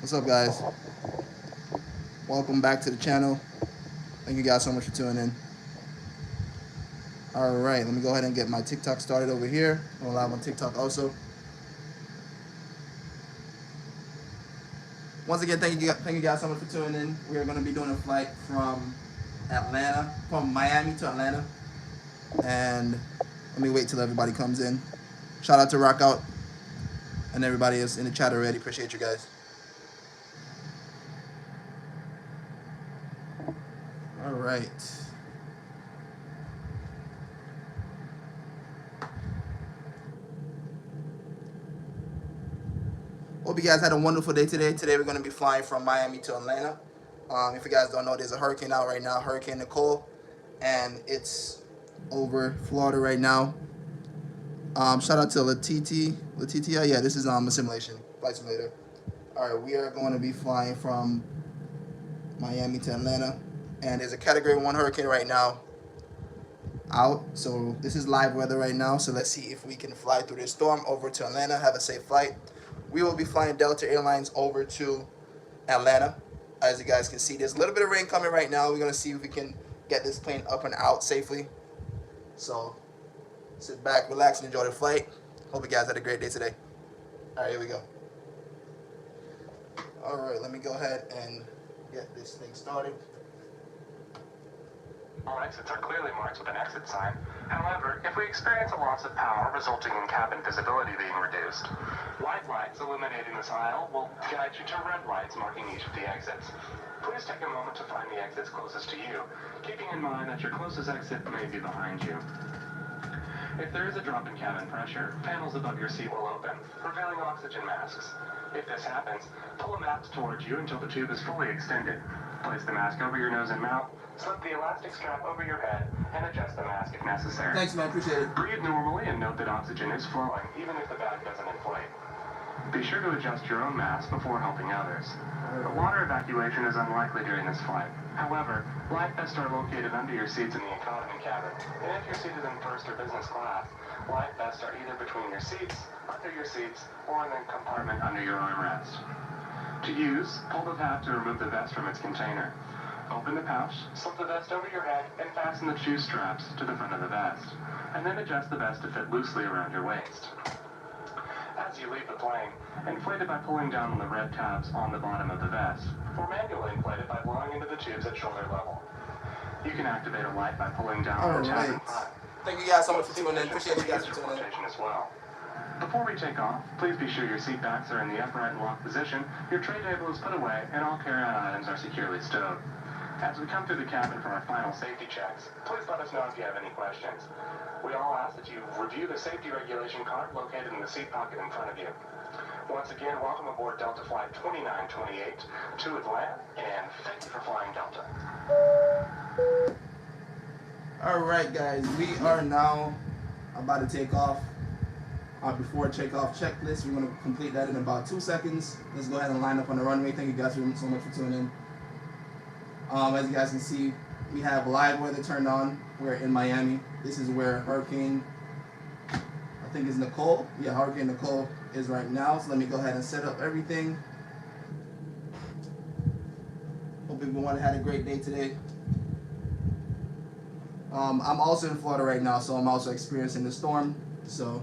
What's up, guys? Welcome back to the channel. Thank you guys so much for tuning in. All right, let me go ahead and get my TikTok started over here. I'm live on TikTok also. Once again, thank you guys so much for tuning in. We are going to be doing a flight from Miami to Atlanta. And let me wait till everybody comes in. Shout out to Rockout and everybody else in the chat already. Appreciate you guys. All right. Hope you guys had a wonderful day today. Today we're going to be flying from Miami to Atlanta. If you guys don't know, there's a hurricane out right now, Hurricane Nicole, and it's over Florida right now. Shout out to Letitia. Yeah, this is a simulation, flight simulator. All right, we are going to be flying from Miami to Atlanta, and there's a Category 1 hurricane right now out. So this is live weather right now. So let's see if we can fly through this storm over to Atlanta. Have a safe flight. We will be flying Delta Airlines over to Atlanta. As you guys can see, there's a little bit of rain coming right now. We're going to see if we can get this plane up and out safely. So sit back, relax, and enjoy the flight. Hope you guys had a great day today. All right, here we go. All right, let me go ahead and get this thing started. All exits are clearly marked with an exit sign. However, if we experience a loss of power resulting in cabin visibility being reduced, white lights illuminating this aisle will guide you to red lights marking each of the exits. Please take a moment to find the exits closest to you, keeping in mind that your closest exit may be behind you. If there is a drop in cabin pressure, panels above your seat will open, revealing oxygen masks. If this happens, pull a mask towards you until the tube is fully extended. Place the mask over your nose and mouth, slip the elastic strap over your head, and adjust the mask if necessary. Thanks, man. Appreciate it. Breathe normally and note that oxygen is flowing, even if the bag doesn't inflate. Be sure to adjust your own mask before helping others. Water evacuation is unlikely during this flight. However, life vests are located under your seats in the economy cabin, and if you're seated in first or business class, life vests are either between your seats, under your seats, or in the compartment under your armrest. To use, pull the tab to remove the vest from its container. Open the pouch, slip the vest over your head, and fasten the shoe straps to the front of the vest, and then adjust the vest to fit loosely around your waist. As you leave the plane, inflate it by pulling down on the red tabs on the bottom of the vest, or manually inflate it by blowing into the tubes at shoulder level. You can activate a light by pulling down on the tab in front. Thank you guys so much for tuning in. Appreciate you guys for tuning in. As well. Before we take off, please be sure your seat backs are in the upright and locked position, your tray table is put away, and all carry-on items are securely stowed. As we come through the cabin for our final safety checks, please let us know if you have any questions. We all ask that you review the safety regulation card located in the seat pocket in front of you. Once again, welcome aboard Delta Flight 2928 to Atlanta, and thank you for flying Delta. All right, guys, we are now about to take off. Before takeoff checklist, we're going to complete that in about 2 seconds. Let's go ahead and line up on the runway. Thank you guys so much for tuning in. As you guys can see, we have live weather turned on. We're in Miami. This is where Hurricane, I think it's Nicole. Yeah, Hurricane Nicole is right now. So let me go ahead and set up everything. Hope everyone had a great day today. I'm also in Florida right now, so I'm also experiencing the storm. So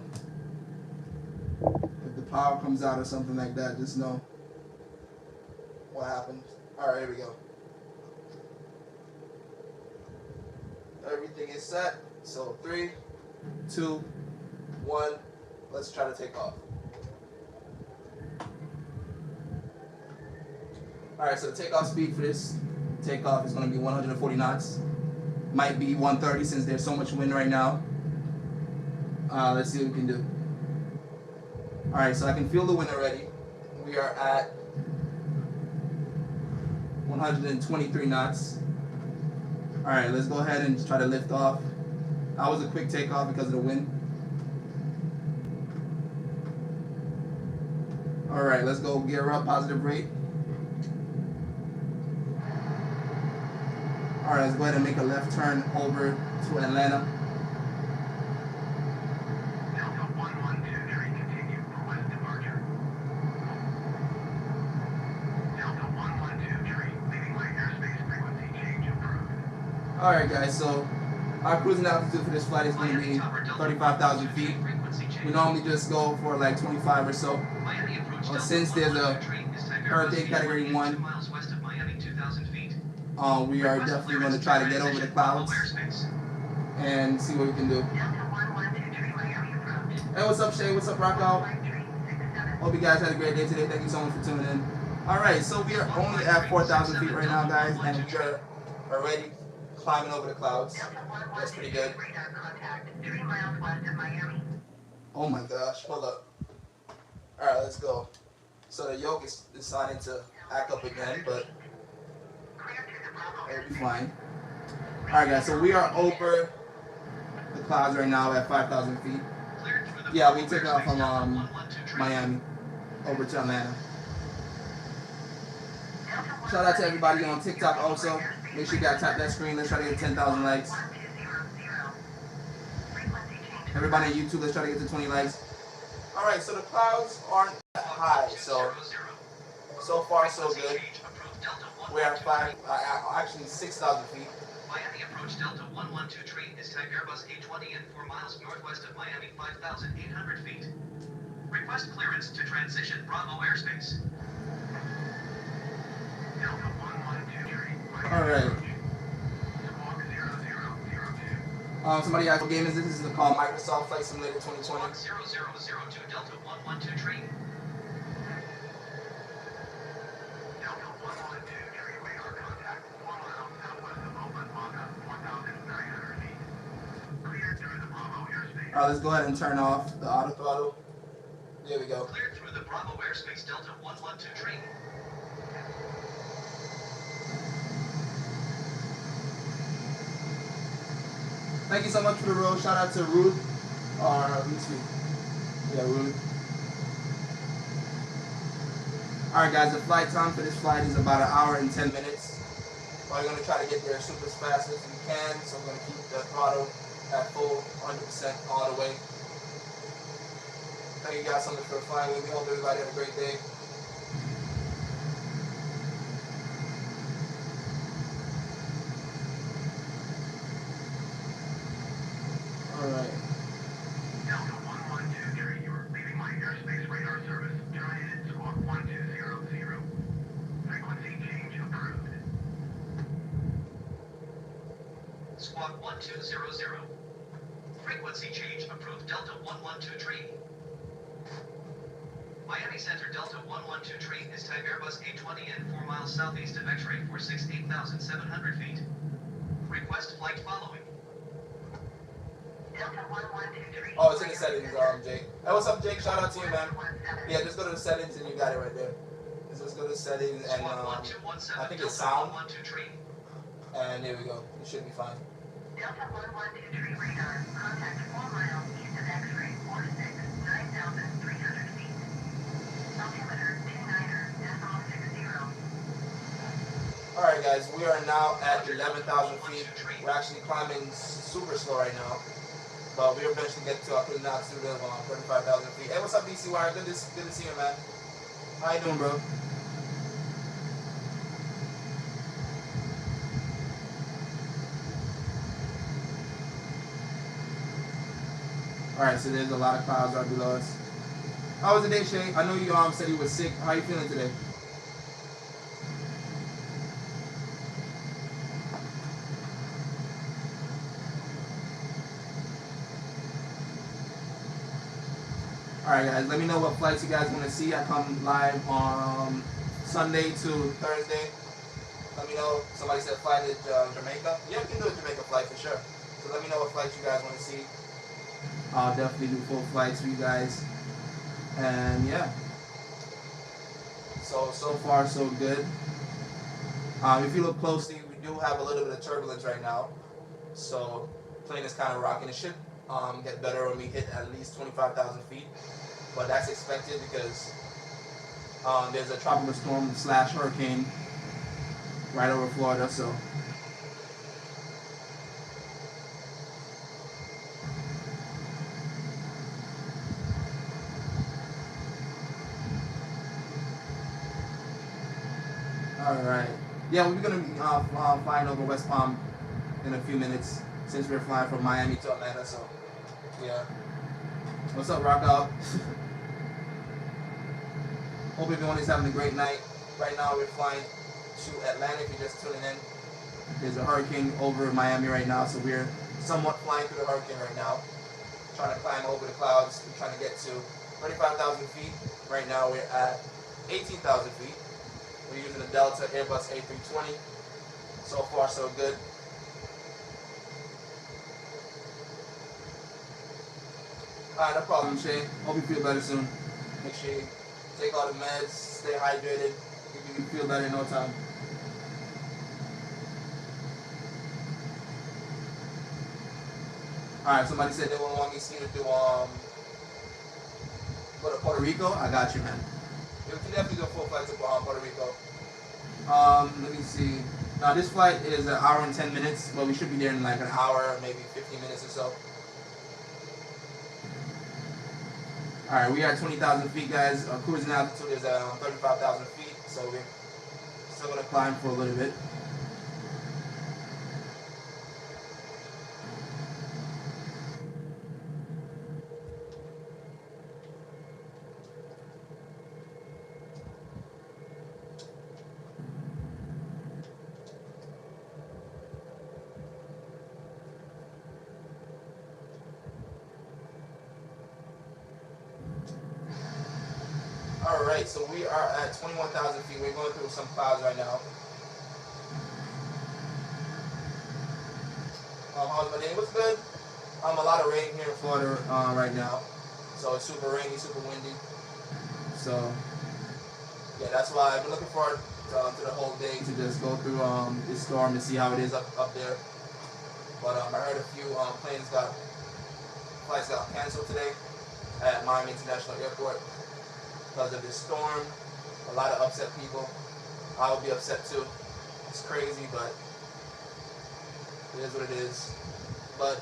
if the power comes out or something like that, just know what happened. All right, here we go. Everything is set. So 3, 2, 1. Let's try to take off. All right, so the takeoff speed for this takeoff is going to be 140 knots. Might be 130 since there's so much wind right now. Let's see what we can do. All right, so I can feel the wind already. We are at 123 knots. All right, let's go ahead and try to lift off. That was a quick takeoff because of the wind. All right, let's go gear up, positive rate. All right, let's go ahead and make a left turn over to Atlanta. Delta 112, continue for west departure. Alright guys, so our cruising altitude for this flight is going to be 35,000 feet. We normally just go for like 25 or so. Since there's a hurricane category 1, we are definitely going to try to get over the clouds and see what we can do. Hey, what's up, Shay? What's up, Rocco? Hope you guys had a great day today. Thank you so much for tuning in. Alright, so we are only at 4,000 feet right now, guys, and we are already climbing over the clouds. That's pretty good. Oh my gosh, hold up. Alright, let's go. So the yoke is deciding to act up again, but it'll be fine. Alright guys, so we are over the clouds right now at 5,000 feet. Yeah, we took off from Miami over to Atlanta. Shout out to everybody on TikTok also. Make sure you guys tap that screen. Let's try to get 10,000 likes. Everybody on YouTube, let's try to get to 20 likes. Alright, so the clouds aren't that high, so far so good. We're at actually 6,000 feet. Miami approach Delta 112 tree is type Airbus A320 and 4 miles northwest of Miami, 5,800 feet. Request clearance to transition Bravo airspace. Delta 112 Alright. Somebody asked what game is this? This is called Microsoft Flight Simulator 2020. 0002 Delta 112 tree. Delta 112 tree, radar contact. 1 mile southwest of Open Maka, 4,900 feet. Cleared through the Bravo airspace. Alright, let's go ahead and turn off the auto throttle. There we go. Cleared through the Bravo airspace, Delta 112 tree. Thank you so much for the road. Shout out to Ruth. Let me see. Yeah, Ruth. Alright guys, the flight time for this flight is about 1 hour and 10 minutes. We're going to try to get there super as fast as we can, so we're going to keep the throttle at full 100% all the way. Thank you guys so much for flying with me. Hope everybody had a great day. Alright. Delta 112, you are leaving my airspace radar service. Try it, squawk 1200. Frequency change approved. Squawk 1200. Frequency change approved, Delta 112 tree. Miami Center, Delta 112 tree is type Airbus A320 and 4 miles southeast of X-ray 468,700 feet. Request flight following. Oh, it's in the settings, Jake. Hey, what's up, Jake? Shout out to you, man. Yeah, just go to the settings and you got it right there. Just go to the settings and I think it's sound. And there we go. You should be fine. Delta 112 tree radar. Contact 4 miles east of X-ray 469,300 feet. Altimeter 29er, decimal 60. Alright guys, we are now at 11,000 feet. We're actually climbing super slow right now. But we'll eventually get to our cruising altitude of 35,000 feet. Hey, what's up, BC Wire? Good to see you, man. How you doing, bro? Alright, so there's a lot of clouds right below us. How was the day, Shay? I know you said you were sick. How are you feeling today? Alright guys, let me know what flights you guys want to see. I come live on Sunday to Thursday. Let me know. Somebody said flight to Jamaica. Yeah, we can do a Jamaica flight for sure. So let me know what flights you guys want to see. I'll definitely do full flights for you guys. And yeah. So far so good. If you look closely, we do have a little bit of turbulence right now. So plane is kind of rocking. It should get better when we hit at least 25,000 feet. But that's expected because there's a tropical storm / hurricane right over Florida, so. All right. Yeah, we're gonna be flying over West Palm in a few minutes since we're flying from Miami to Atlanta. So yeah. What's up, Rock Out? Hope everyone is having a great night. Right now we're flying to Atlanta. If you're just tuning in, there's a hurricane over Miami right now, so we're somewhat flying through the hurricane right now, trying to climb over the clouds. We're trying to get to 35,000 feet. Right now we're at 18,000 feet. We're using a Delta Airbus A320. So far, so good. Alright, no problem, Shay. Hope you feel better soon. Make sure you take all the meds, stay hydrated. You can feel better in no time. Alright, somebody said they wouldn't want me to do go to Puerto Rico. I got you, man. You can definitely do a full flight to Puerto Rico. Let me see. Now this flight is an hour and 10 minutes, but we should be there in like an hour, maybe 15 minutes or so. Alright, we are at 20,000 feet, guys. Our cruising altitude is 35,000 feet, so we're still going to climb for a little bit. Alright, so we are at 21,000 feet. We're going through some clouds right now. How's my day? What's good? A lot of rain here in Florida right now. So it's super rainy, super windy. So, yeah, that's why I've been looking forward to the whole day to just go through this storm and see how it is up there. But I heard a few flights got canceled today at Miami International Airport because of this storm. A lot of upset people. I would be upset too. It's crazy, but it is what it is. But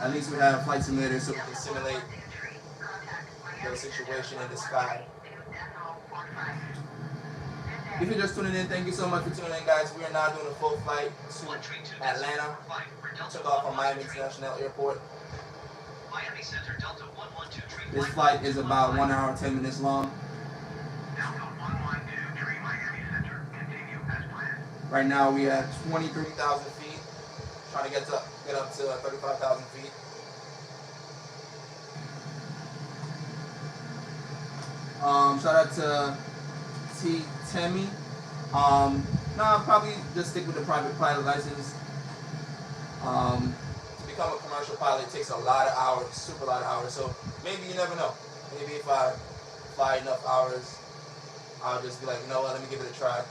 at least we have flight simulators so we can simulate the situation in the sky. If you're just tuning in, thank you so much for tuning in, guys. We are now doing a full flight to Atlanta. Took off from Miami International Airport. This flight is about 1 hour, 10 minutes long. Right now we are at 23,000 feet. Trying to get up to 35,000 feet. Shout out to T. Temi. No, I'll probably just stick with the private pilot license. To become a commercial pilot, it takes a lot of hours, super lot of hours. So maybe you never know. Maybe if I fly enough hours, I'll just be like, you know what, let me give it a try.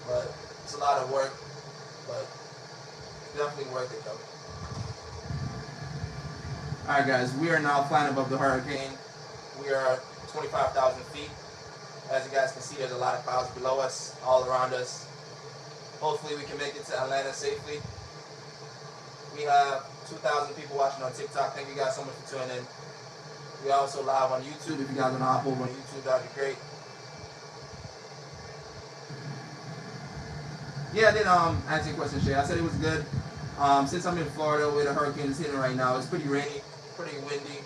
But it's a lot of work, but it's definitely worth it though. Alright guys, we are now flying above the hurricane. We are 25,000 feet. As you guys can see, there's a lot of clouds below us, all around us. Hopefully we can make it to Atlanta safely. We have 2,000 people watching on TikTok. Thank you guys so much for tuning in. We are also live on YouTube. If you guys want to hop over on YouTube, that would be great. Yeah, I did answer your question, Shay. I said it was good. Since I'm in Florida where the hurricane is hitting right now, it's pretty rainy, pretty windy,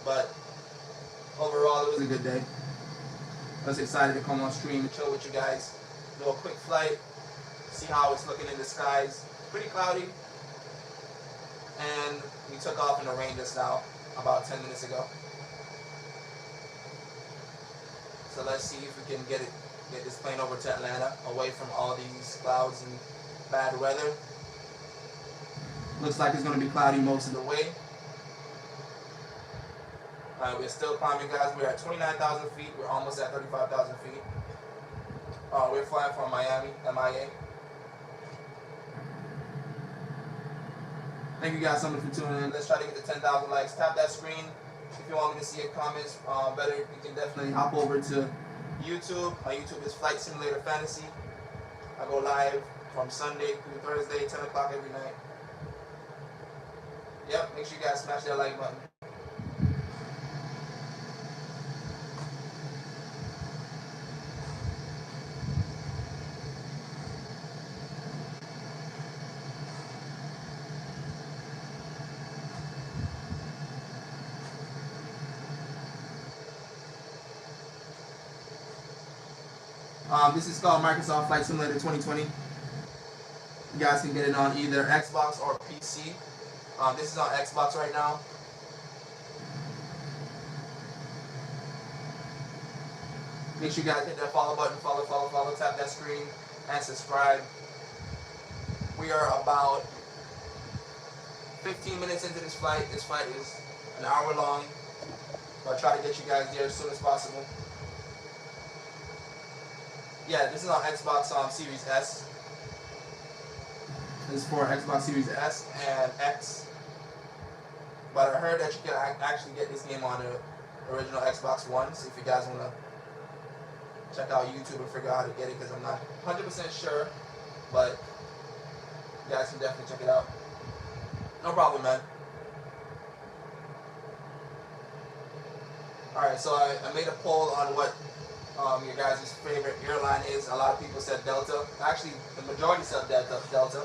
but overall it was a good day. I was excited to come on stream and chill with you guys, do a quick flight, see how it's looking in the skies. Pretty cloudy, and we took off in the rain just now, about 10 minutes ago. So let's see if we can get this plane over to Atlanta, away from all these clouds and bad weather. Looks like it's going to be cloudy most of the way. We're still climbing, guys. We're at 29,000 feet. We're almost at 35,000 feet. We're flying from Miami, MIA. Thank you guys so much for tuning in. Let's try to get to 10,000 likes. Tap that screen if you want me to see your comments. Better, you can definitely hop over to YouTube. My YouTube is Flight Simulator Fantasy. I go live from Sunday through Thursday, 10 o'clock every night. Yep, make sure you guys smash that like button. This is called Microsoft Flight Simulator 2020. You guys can get it on either Xbox or PC. This is on Xbox right now. Make sure you guys hit that follow button, follow, tap that screen, and subscribe. We are about 15 minutes into this flight. This flight is an hour long. I'll try to get you guys there as soon as possible. Yeah, this is on Xbox Series S. This is for Xbox Series S and X. But I heard that you can actually get this game on the original Xbox One. So if you guys want to check out YouTube and figure out how to get it, because I'm not 100% sure, but you guys can definitely check it out. No problem, man. Alright, so I made a poll on what your guys' favorite airline is. A lot of people said Delta. Actually, the majority said Delta.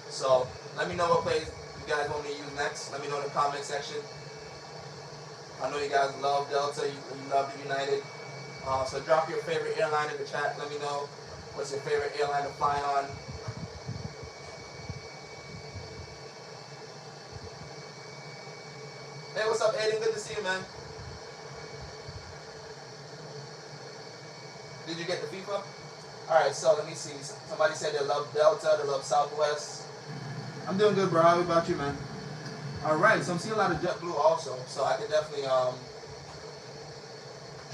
So let me know what place you guys want me to use next. Let me know in the comment section. I know you guys love Delta. You love the United. So drop your favorite airline in the chat. Let me know what's your favorite airline to fly on. Hey, what's up, Aiden? Good to see you, man. Did you get the FIFA? Alright, so let me see. Somebody said they love Delta, they love Southwest. I'm doing good, bro. How about you, man? Alright, so I'm seeing a lot of JetBlue also. So I could definitely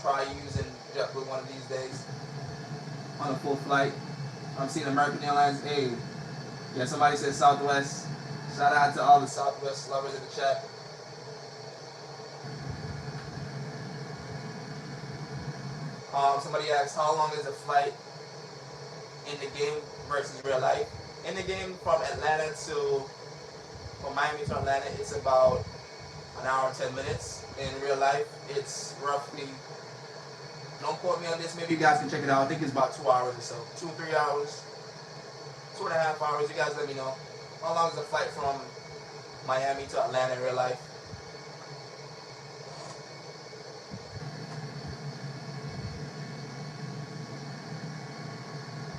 try using JetBlue one of these days on a full flight. I'm seeing American Airlines. Hey, yeah, somebody said Southwest. Shout out to all the Southwest lovers in the chat. Somebody asked, how long is the flight in the game versus real life? In the game from Miami to Atlanta, it's about an hour and 10 minutes. In real life, it's roughly, don't quote me on this, maybe you guys can check it out. I think it's about 2 hours or so. 2-3 hours, 2.5 hours. You guys let me know. How long is the flight from Miami to Atlanta in real life?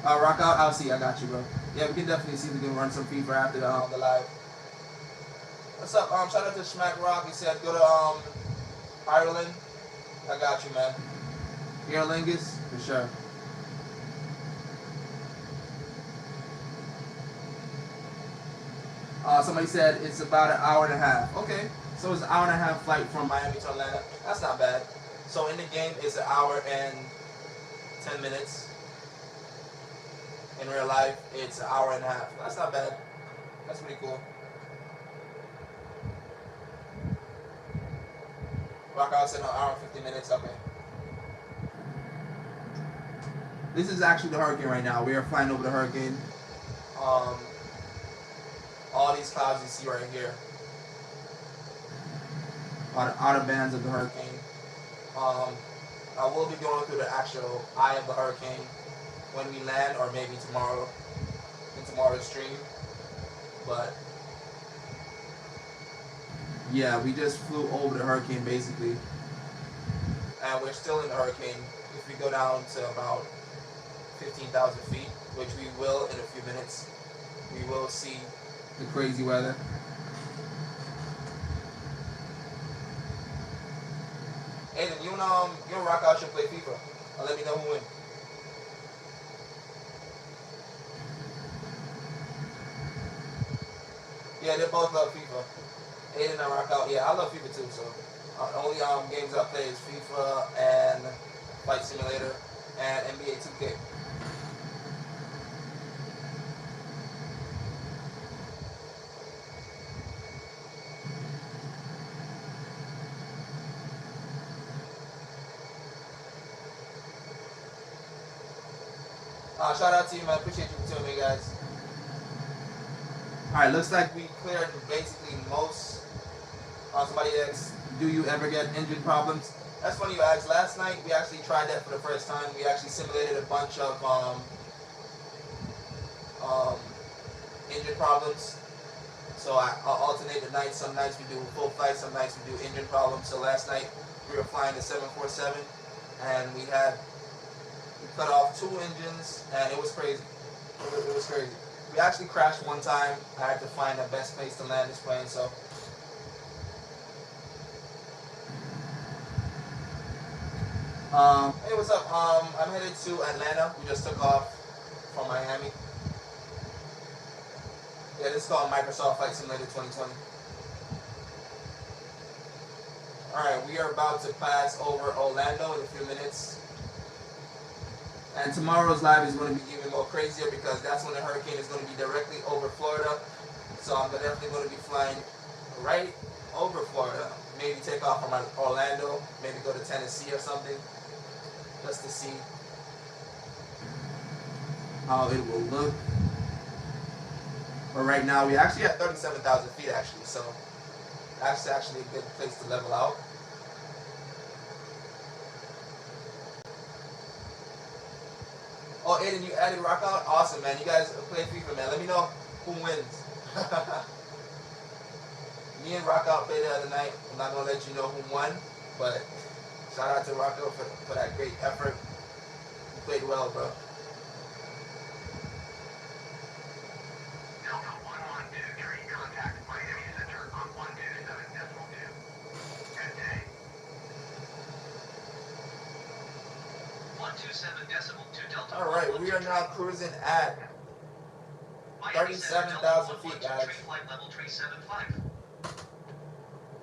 Rock out, I'll see. I got you, bro. Yeah, we can definitely see if we can run some FIFA after the live. What's up? Shout out to Smack Rock. He said go to Ireland. I got you, man. Aer Lingus, for sure. Somebody said it's about an hour and a half. Okay, so it's an hour and a half flight from Miami to Atlanta. That's not bad. So in the game, it's an hour and 10 minutes. In real life, it's an hour and a half. That's not bad. That's pretty cool. Rock out said an hour and 50 minutes. Okay. This is actually the hurricane right now. We are flying over the hurricane. All these clouds you see right here are the outer bands of the hurricane. I will be going through the actual eye of the hurricane when we land, or maybe tomorrow in tomorrow's stream. But yeah, we just flew over the hurricane basically, and we're still in the hurricane. If we go down to about 15,000 feet, which we will in a few minutes, we will see the crazy weather. Aiden, you and Rock Out should play FIFA. Let me know who wins. Yeah, they both love FIFA. Aiden and Rock Out. Yeah, I love FIFA too. So only games I play is FIFA and Flight Simulator and NBA 2K. Shout out to you, man. Appreciate you for tuning in, guys. Alright, looks like we cleared basically most. Somebody asked, do you ever get engine problems? That's funny you asked. Last night we actually tried that for the first time. We actually simulated a bunch of engine problems. So I alternate the nights. Some nights we do full flight, some nights we do engine problems. So last night we were flying the 747 and we had We cut off 2 engines, and it was crazy. It was crazy. We actually crashed one time. I had to find the best place to land this plane, so. Hey, what's up? I'm headed to Atlanta. We just took off from Miami. Yeah, this is called Microsoft Flight Simulator 2020. Alright, we are about to pass over Orlando in a few minutes. And tomorrow's live is going to be even more crazier because that's when the hurricane is going to be directly over Florida. So I'm definitely going to be flying right over Florida. Maybe take off from Orlando, maybe go to Tennessee or something, just to see how it will look. But right now we actually at 37,000 feet actually, so that's actually a good place to level out. Oh, Aiden, you added Rock Out? Awesome, man. You guys play FIFA, man. Let me know who wins. Me and Rock Out played the other night. I'm not going to let you know who won, but shout out to Rock Out for that great effort. You played well, bro. Delta 112, contact Miami Center on 127.2. Good day. 127.2 Delta. Alright, we are now cruising at 37,000 feet, guys. Flight level 375.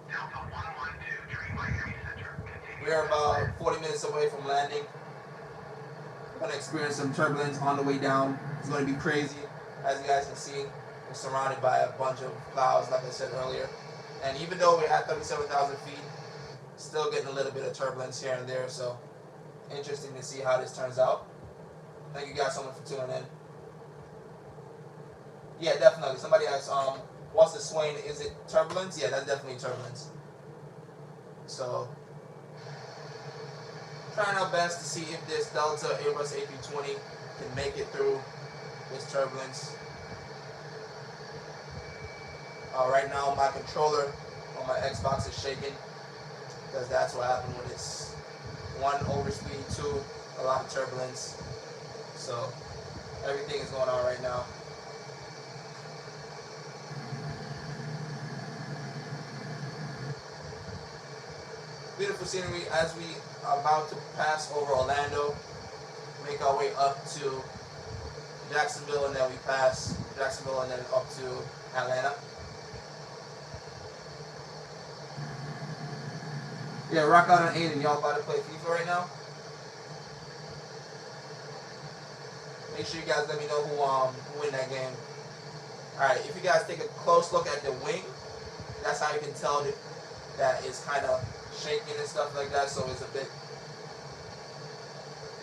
Delta 112, Miami Center. We are about 40 minutes away from landing. We're going to experience some turbulence on the way down. It's going to be crazy. As you guys can see, we're surrounded by a bunch of clouds, like I said earlier. And even though we're at 37,000 feet, still getting a little bit of turbulence here and there. So, interesting to see how this turns out. Thank you guys so much for tuning in. Yeah, definitely. Somebody asked, what's the swaying? Is it turbulence? Yeah, that's definitely turbulence. So, trying our best to see if this Delta Airbus A320 can make it through this turbulence. Right now, my controller on my Xbox is shaking because that's what happened when it's 1, overspeed, 2, a lot of turbulence. So, everything is going on right now. Beautiful scenery as we are about to pass over Orlando, make our way up to Jacksonville, and then we pass Jacksonville and then up to Atlanta. Yeah, Rock Out on Aiden. Y'all about to play FIFA right now? Make sure you guys let me know who win that game. Alright, if you guys take a close look at the wing, that's how you can tell that it's kind of shaking and stuff like that, so it's a bit,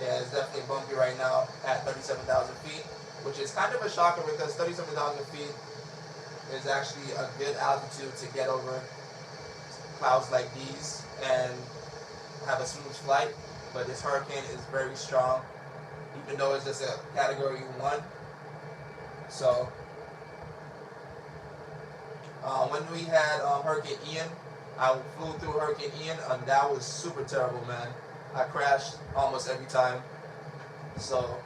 yeah, it's definitely bumpy right now at 37,000 feet, which is kind of a shocker because 37,000 feet is actually a good altitude to get over clouds like these and have a smooth flight. But this hurricane is very strong, even though it's just a category 1. So when we had Hurricane Ian, I flew through Hurricane Ian, and that was super terrible, man. I crashed almost every time. So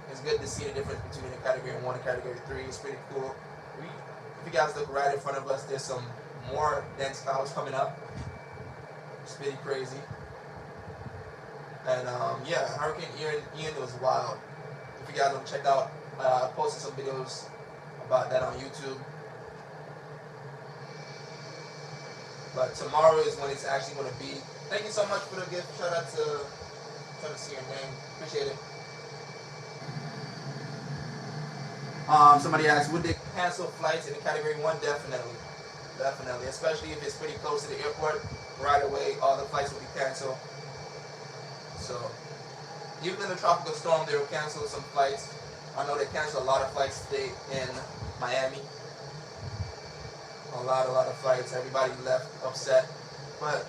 it's good to see the difference between the category 1 and category 3. It's pretty cool. If you guys look right in front of us, there's some more dense clouds coming up. It's pretty crazy. And yeah, Hurricane Ian was wild. If you guys want to check out, I posted some videos about that on YouTube. But tomorrow is when it's actually going to be. Thank you so much for the gift. Shout out to, trying to see your name. Appreciate it. Somebody asked, would they cancel flights in the category 1? Definitely. Definitely. Especially if it's pretty close to the airport. Right away, all the flights will be canceled. So, even in the tropical storm, they will cancel some flights. I know they canceled a lot of flights today in Miami. A lot of flights. Everybody left upset. But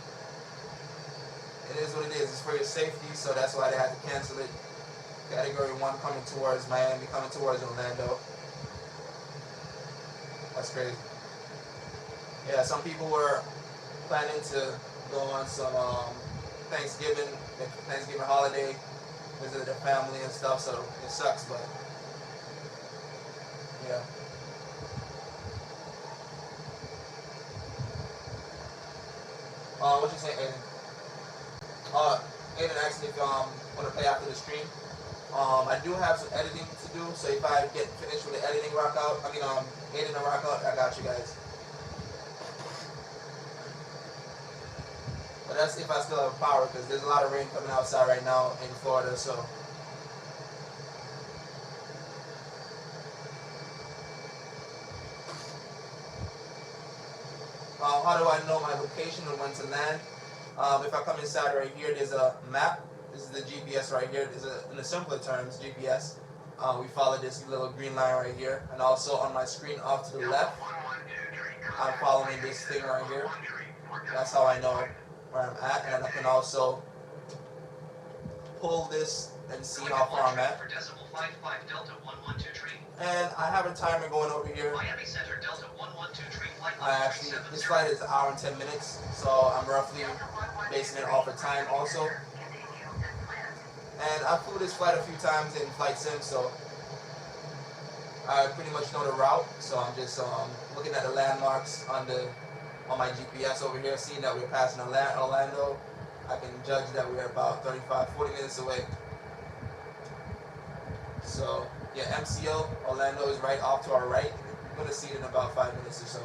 it is what it is. It's for your safety, so that's why they had to cancel it. Category 1 coming towards Miami, coming towards Orlando. That's crazy. Yeah, some people were planning to go on some Thanksgiving holiday visited their family and stuff, so it sucks, but yeah. What you saying, Aiden? Aiden asked me if want to play after the stream. I do have some editing to do, so if I get finished with the editing rock out, Aiden and rock out, I got you guys. But that's if I still have power, because there's a lot of rain coming outside right now in Florida, so. How do I know my location and when to land? If I come inside right here, there's a map. This is the GPS right here. In the simpler terms, GPS. We follow this little green line right here. And also on my screen off to the left, I'm following this thing right here. That's how I know where I'm at. And I can also pull this and see how far I'm at. And I have a timer going over here. This flight is an hour and 10 minutes, so I'm roughly basing it off of time also. And I flew this flight a few times in Flight Sim, so I pretty much know the route. So I'm just looking at the landmarks on my GPS over here, seeing that we're passing Orlando. I can judge that we're about 35-40 minutes away. So yeah, MCO Orlando is right off to our right. We're gonna see it in about 5 minutes or so.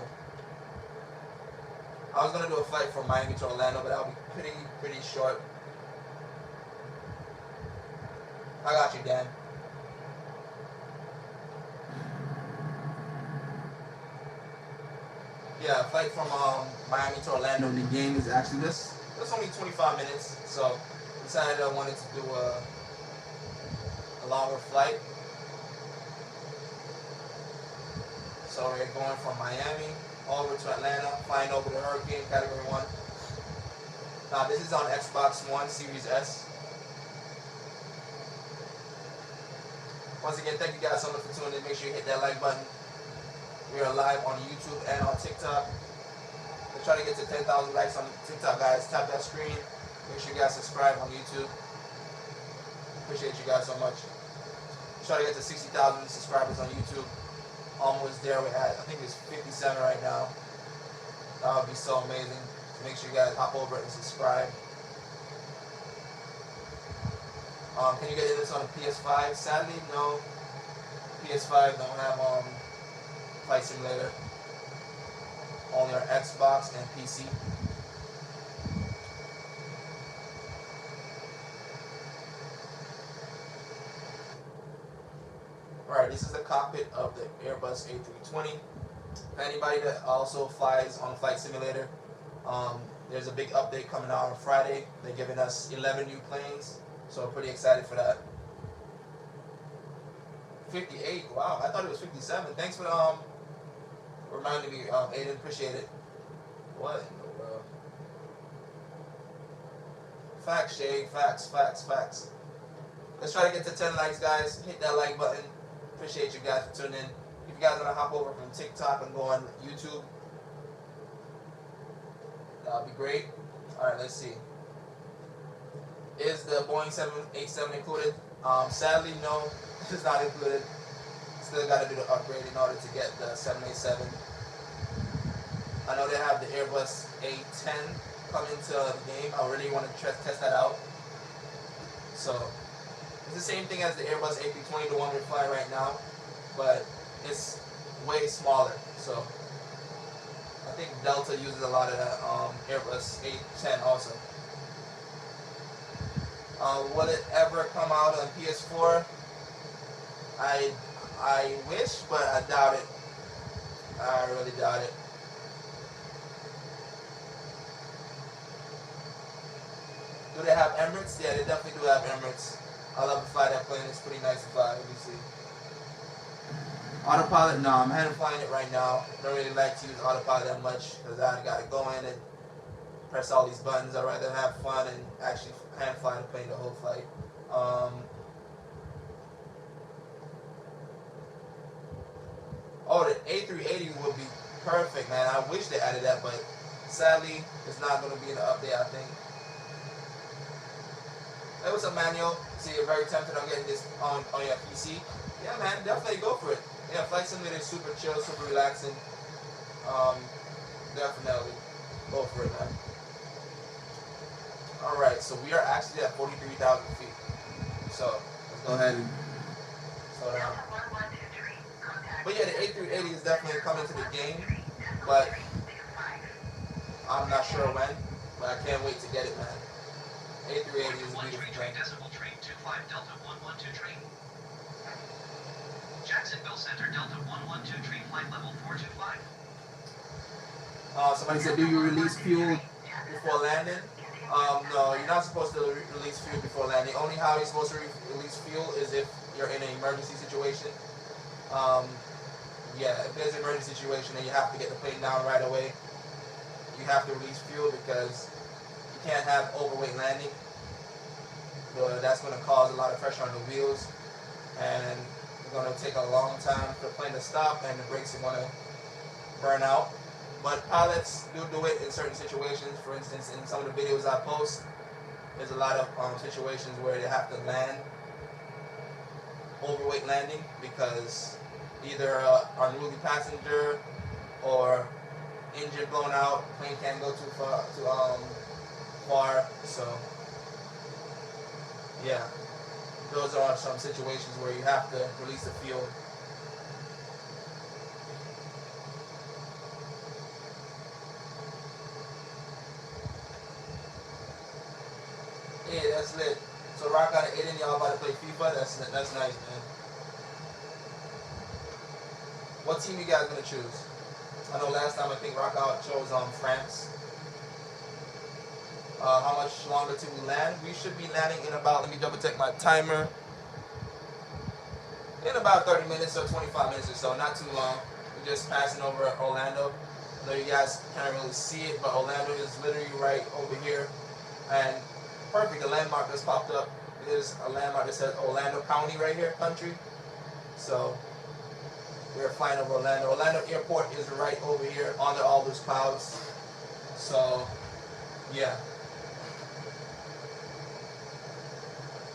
I was gonna do a flight from Miami to Orlando, but that'll be pretty short. I got you, Dan. Yeah, flight from Miami to Orlando. The game is actually this. It's only 25 minutes, so decided I wanted to do a longer flight. So we're going from Miami over to Atlanta, flying over the Hurricane Category 1. Now this is on Xbox One Series S. Once again, thank you guys so much for tuning in. Make sure you hit that like button. We are live on YouTube and on TikTok. We're trying to get to 10,000 likes on TikTok, guys. Tap that screen. Make sure you guys subscribe on YouTube. Appreciate you guys so much. We're trying to get to 60,000 subscribers on YouTube. Almost there. We're at, I think it's 57 right now. That would be so amazing. So make sure you guys hop over and subscribe. Can you get this on a PS5? Sadly, no. PS5 don't have Flight Simulator. Only on Xbox and PC. Alright, this is the cockpit of the Airbus A320. For anybody that also flies on Flight Simulator, there's a big update coming out on Friday. They're giving us 11 new planes, so I'm pretty excited for that. 58, wow, I thought it was 57. Thanks for reminding me, Aiden, appreciate it. What in the world? Facts, Shay, facts. Let's try to get to 10 likes, guys. Hit that like button. Appreciate you guys for tuning in. If you guys want to hop over from TikTok and go on YouTube, that would be great. Alright, let's see. Is the Boeing 787 included? Sadly, no, it's not included. Still got to do the upgrade in order to get the 787. I know they have the Airbus A10 coming to the game. I really want to test that out. So it's the same thing as the Airbus A320, the one we're flying right now, but it's way smaller. So I think Delta uses a lot of that Airbus A10 also. Will it ever come out on PS4? I wish, but I doubt it. I really doubt it. Do they have Emirates? Yeah, they definitely do have Emirates. I love to fly that plane. It's pretty nice to fly. Let me see. Autopilot? No, I'm heading flying it right now. Don't really like to use autopilot that much because I got to go in and press all these buttons. I'd rather have fun and actually hand fly the plane the whole flight. Oh, the A380 would be perfect, man. I wish they added that, but sadly, it's not going to be in the update, I think. Hey, what's up, Manuel? say you're very tempted on getting this on your PC, yeah, man, definitely go for it. Yeah, Flight Simulator is super chill, super relaxing. Um, definitely go for it, man. All right, so we are actually at 43,000 feet. So let's go ahead and slow down. But yeah, the A380 is definitely coming to the game, but I'm not sure when. But I can't wait to get it, man. A380 is a beautiful plane. Train 25 Delta 112 train. Jacksonville Center Delta 112 train flight level 425. Somebody said, do you release fuel before landing? No, you're not supposed to release fuel before landing. Only how you're supposed to release fuel is if you're in an emergency situation. Yeah, if there's an emergency situation and you have to get the plane down right away, you have to release fuel because you can't have overweight landing. That's going to cause a lot of pressure on the wheels, and it's going to take a long time for the plane to stop, and the brakes are going to burn out. But pilots do it in certain situations. For instance, in some of the videos I post, there's a lot of situations where they have to land overweight landing because either unruly passenger or engine blown out, plane can't go too far. So yeah, those are some situations where you have to release the fuel. Yeah, that's lit. So Rock out of Aiden, y'all about to play FIFA? That's nice, man. What team you guys gonna choose? I know last time I think Rock Out chose France. How much longer to land? We should be landing in about, let me double check my timer, in about 30 minutes or 25 minutes or so, not too long. We're just passing over Orlando. I know you guys can't really see it, but Orlando is literally right over here. And perfect, a landmark just popped up. There's a landmark that says Orlando County right here, country. So we're flying over Orlando. Orlando Airport is right over here under all those clouds. So yeah.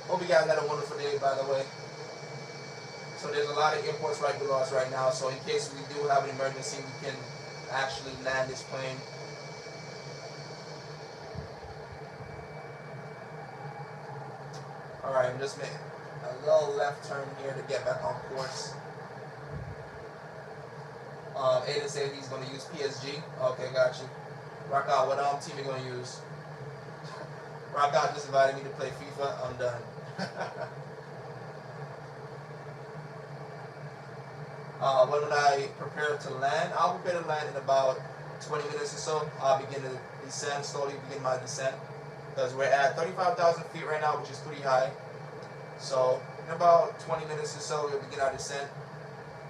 Hope you guys had a wonderful day, by the way. So there's a lot of airports right below us right now. So in case we do have an emergency, we can actually land this plane. All right, I'm just making a little left turn here to get back on course. Aiden said he's going to use PSG. Okay, got you. Rock Out, what team are you going to use? Rock Out just invited me to play FIFA. I'm done. When would I prepare to land? I'll prepare to land in about 20 minutes or so. I'll begin to descend, slowly begin my descent. Because we're at 35,000 feet right now, which is pretty high. So in about 20 minutes or so, we'll begin our descent.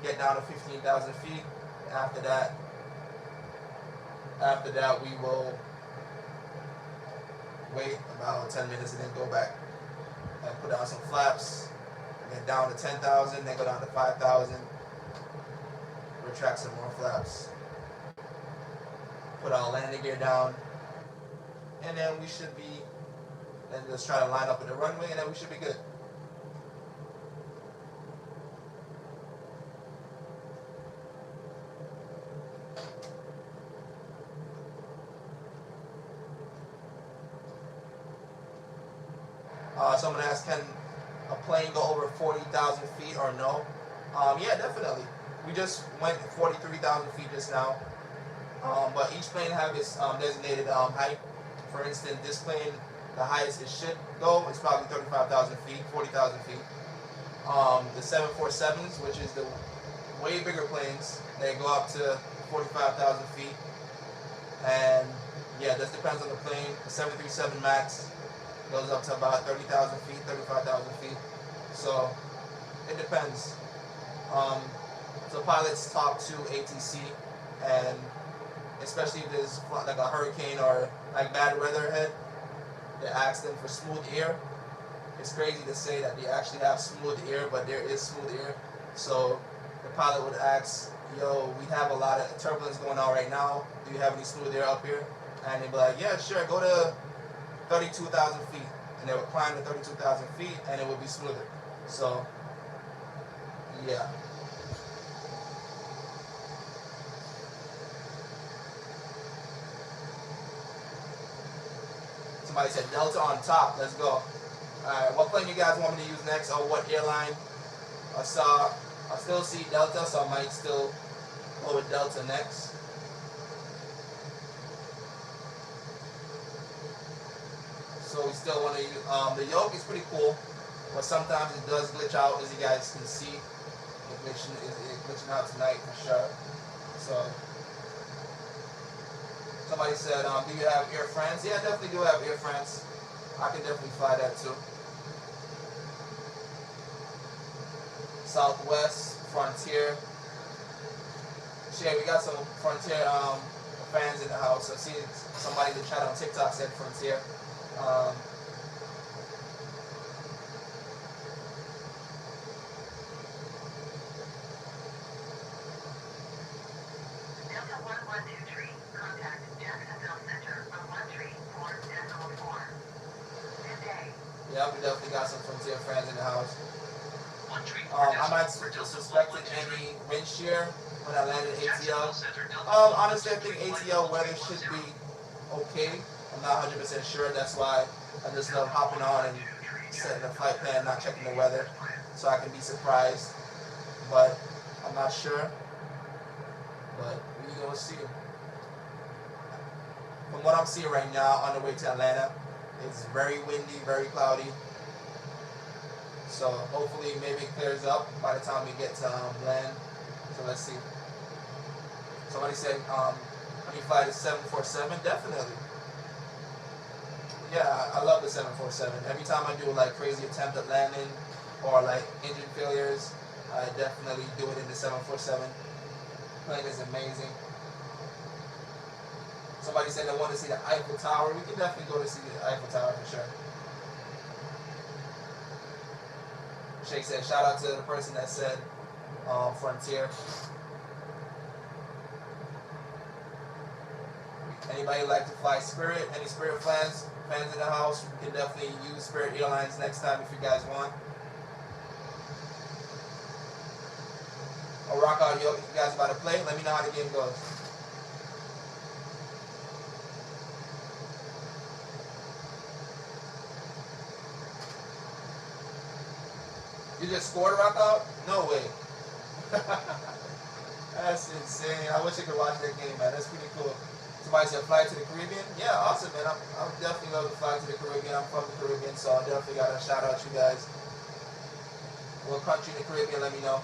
Get down to 15,000 feet. After that, we will wait about 10 minutes and then go back and put down some flaps. Get down to 10,000, then go down to 5,000. Retract some more flaps. Put our landing gear down, and then we should be. Then just try to line up in the runway, and then we should be good. Someone asked, can a plane go over 40,000 feet or no? Yeah, definitely. We just went 43,000 feet just now. But each plane have its designated height. For instance, this plane, the highest it should go is probably 35,000 feet, 40,000 feet. The 747s, which is the way bigger planes, they go up to 45,000 feet. And yeah, this depends on the plane. The 737 MAX goes up to about 30,000 feet, 35,000 feet. So it depends. So pilots talk to ATC, and especially if there's like a hurricane or like bad weather ahead, they ask them for smooth air. It's crazy to say that they actually have smooth air, but there is smooth air. So the pilot would ask, yo, we have a lot of turbulence going on right now. Do you have any smooth air up here? And they'd be like, yeah, sure, go to 32,000 feet. and it would climb to 32,000 feet, and it would be smoother. So, yeah. Somebody said Delta on top. Let's go. Alright, what plane you guys want me to use next, or what airline? I still see Delta, so I might still go with Delta next. So we still want to use, the yoke is pretty cool, but sometimes it does glitch out, as you guys can see. It's glitching out tonight for sure. So, somebody said, do you have Air France? Yeah, I definitely do have Air France. I can definitely fly that too. Southwest, Frontier. Shay, we got some Frontier fans in the house. I see somebody in the chat on TikTok said Frontier. Delta 1123, contact Jacksonville Center on 134.4. Good day. Yeah, we definitely got some Frontier fans in the house. 13 I might suspected any wind shear when I landed ATL. Honestly, I think ATL weather should be okay. I'm not 100% sure. That's why I just love hopping on and setting a flight plan, not checking the weather, so I can be surprised. But I'm not sure. But we gonna see. From what I'm seeing right now, on the way to Atlanta, it's very windy, very cloudy. So hopefully maybe it clears up by the time we get to land. So let's see. Somebody said, when you fly the 747, definitely. Yeah, I love the 747. Every time I do like crazy attempt at landing or like engine failures, I definitely do it in the 747. Plane is amazing. Somebody said they want to see the Eiffel Tower. We can definitely go to see the Eiffel Tower for sure. Shake said, shout out to the person that said Frontier. Anybody like to fly Spirit? Any Spirit fans in the house? We can definitely use Spirit Airlines next time if you guys want. Or rock out, yo, you guys about to play? Let me know how the game goes. You just scored a rock out? No way. That's insane. I wish I could watch that game, man. That's pretty cool. Somebody said fly to the Caribbean? Yeah, awesome, man. I would definitely love to fly to the Caribbean. I'm from the Caribbean, so I definitely got to shout out you guys. What country in the Caribbean, let me know.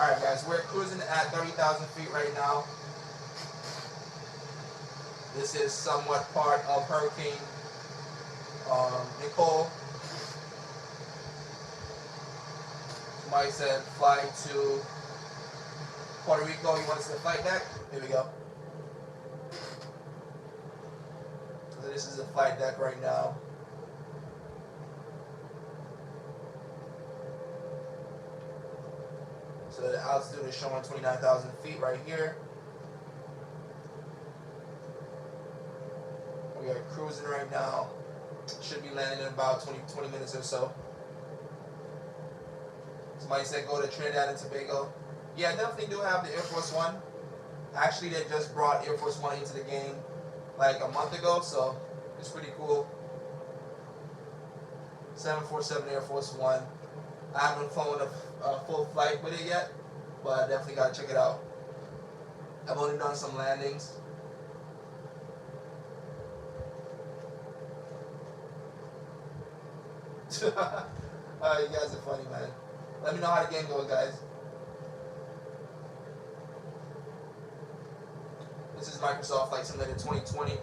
Alright, guys, we're cruising at 30,000 feet right now. This is somewhat part of Hurricane Nicole. Somebody said fly to Puerto Rico. You want to see the flight deck? Here we go. So this is the flight deck right now. So the altitude is showing 29,000 feet right here. We are cruising right now. Should be landing in about 20 minutes or so. Somebody said go to Trinidad and Tobago. Yeah, I definitely do have the Air Force One. Actually, they just brought Air Force One into the game like a month ago, so it's pretty cool. 747 Air Force One. I haven't flown a full flight with it yet, but I definitely got to check it out. I've only done some landings. You guys are funny, man. Let me know how the game goes, guys. This is Microsoft Flight Simulator 2020.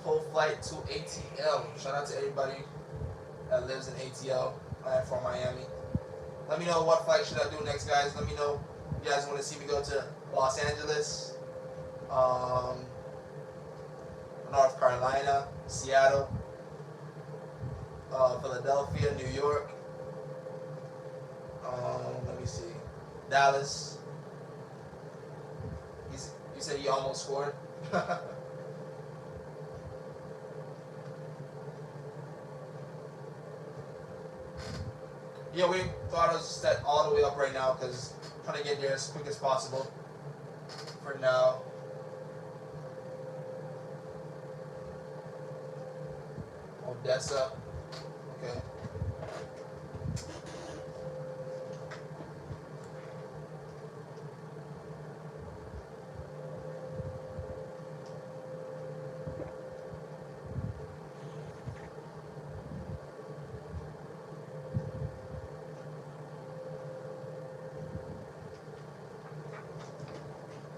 Full flight to ATL. Shout out to everybody that lives in ATL. I'm from Miami. Let me know what flight should I do next, guys. Let me know if you guys want to see me go to Los Angeles, North Carolina, Seattle, Philadelphia, New York. Let me see. Dallas. You said he almost scored. Yeah, we thought it was set all the way up right now because trying to get there as quick as possible. For now. Odessa. Okay.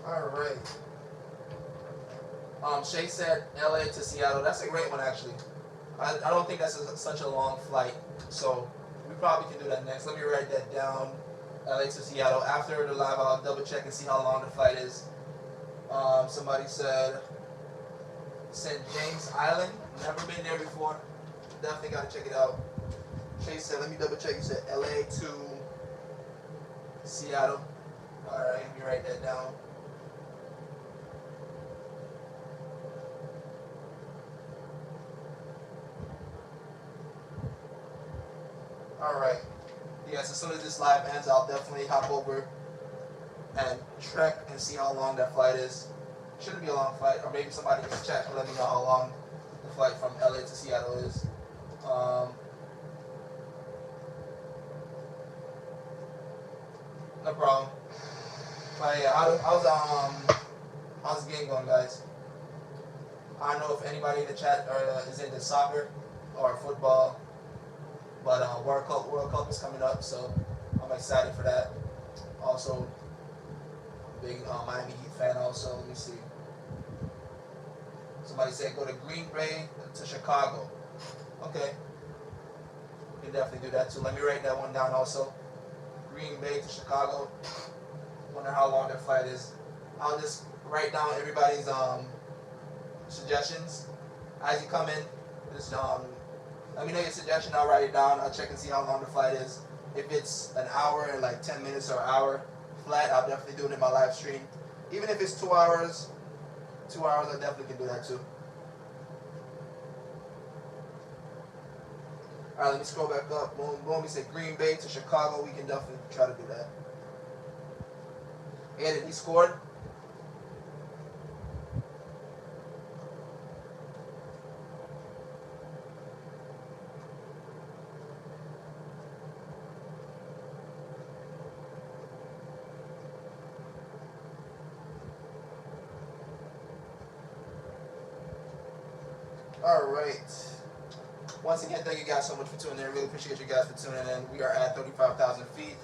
All right. Shay said LA to Seattle. That's a great one, actually. I don't think that's such a long flight, so we probably can do that next. Let me write that down. LA to Seattle. After the live, I'll double check and see how long the flight is. Somebody said St. James Island. Never been there before. Definitely got to check it out. Shay said, let me double check. You said LA to Seattle. All right, let me write that down. All right. Yes, as soon as this live ends, I'll definitely hop over and check and see how long that flight is. Shouldn't be a long flight, or maybe somebody can check and let me know how long the flight from LA to Seattle is. No problem. But yeah, how's the game going, guys? I don't know if anybody in the chat is into soccer or football. But World Cup is coming up, so I'm excited for that. Also, big Miami Heat fan. Also, let me see. Somebody said go to Green Bay to Chicago. Okay, you can definitely do that too. Let me write that one down also. Green Bay to Chicago. Wonder how long that flight is. I'll just write down everybody's suggestions as you come in. Just let me know your suggestion. I'll write it down. I'll check and see how long the flight is. If it's an hour and like 10 minutes or an hour flat, I'll definitely do it in my live stream. Even if it's 2 hours, I definitely can do that too. All right, let me scroll back up. Boom, boom. We said Green Bay to Chicago. We can definitely try to do that. And he scored. All right. Once again, thank you guys so much for tuning in. I really appreciate you guys for tuning in. We are at 35,000 feet.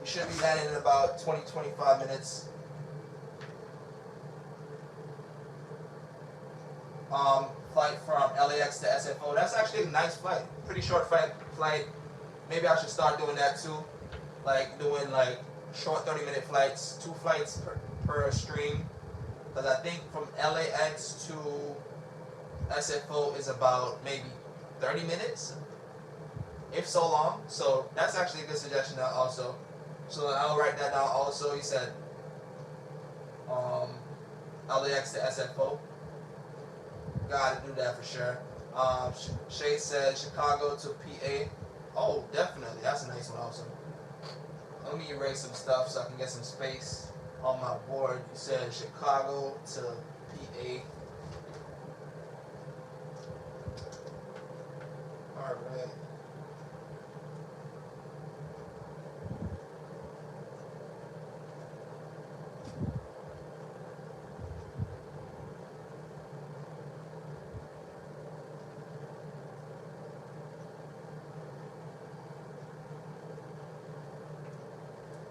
We should be landing in about 20-25 minutes. Flight from LAX to SFO. That's actually a nice flight. Pretty short flight. Maybe I should start doing that too. Like doing like short 30-minute flights, 2 flights per stream. Because I think from LAX to SFO is about maybe 30 minutes, if so long. So that's actually a good suggestion also. So I'll write that down also. You said LAX to SFO. Gotta do that for sure. Shay said Chicago to PA. Oh, definitely. That's a nice one also. Let me erase some stuff so I can get some space on my board. You said Chicago to PA. All right.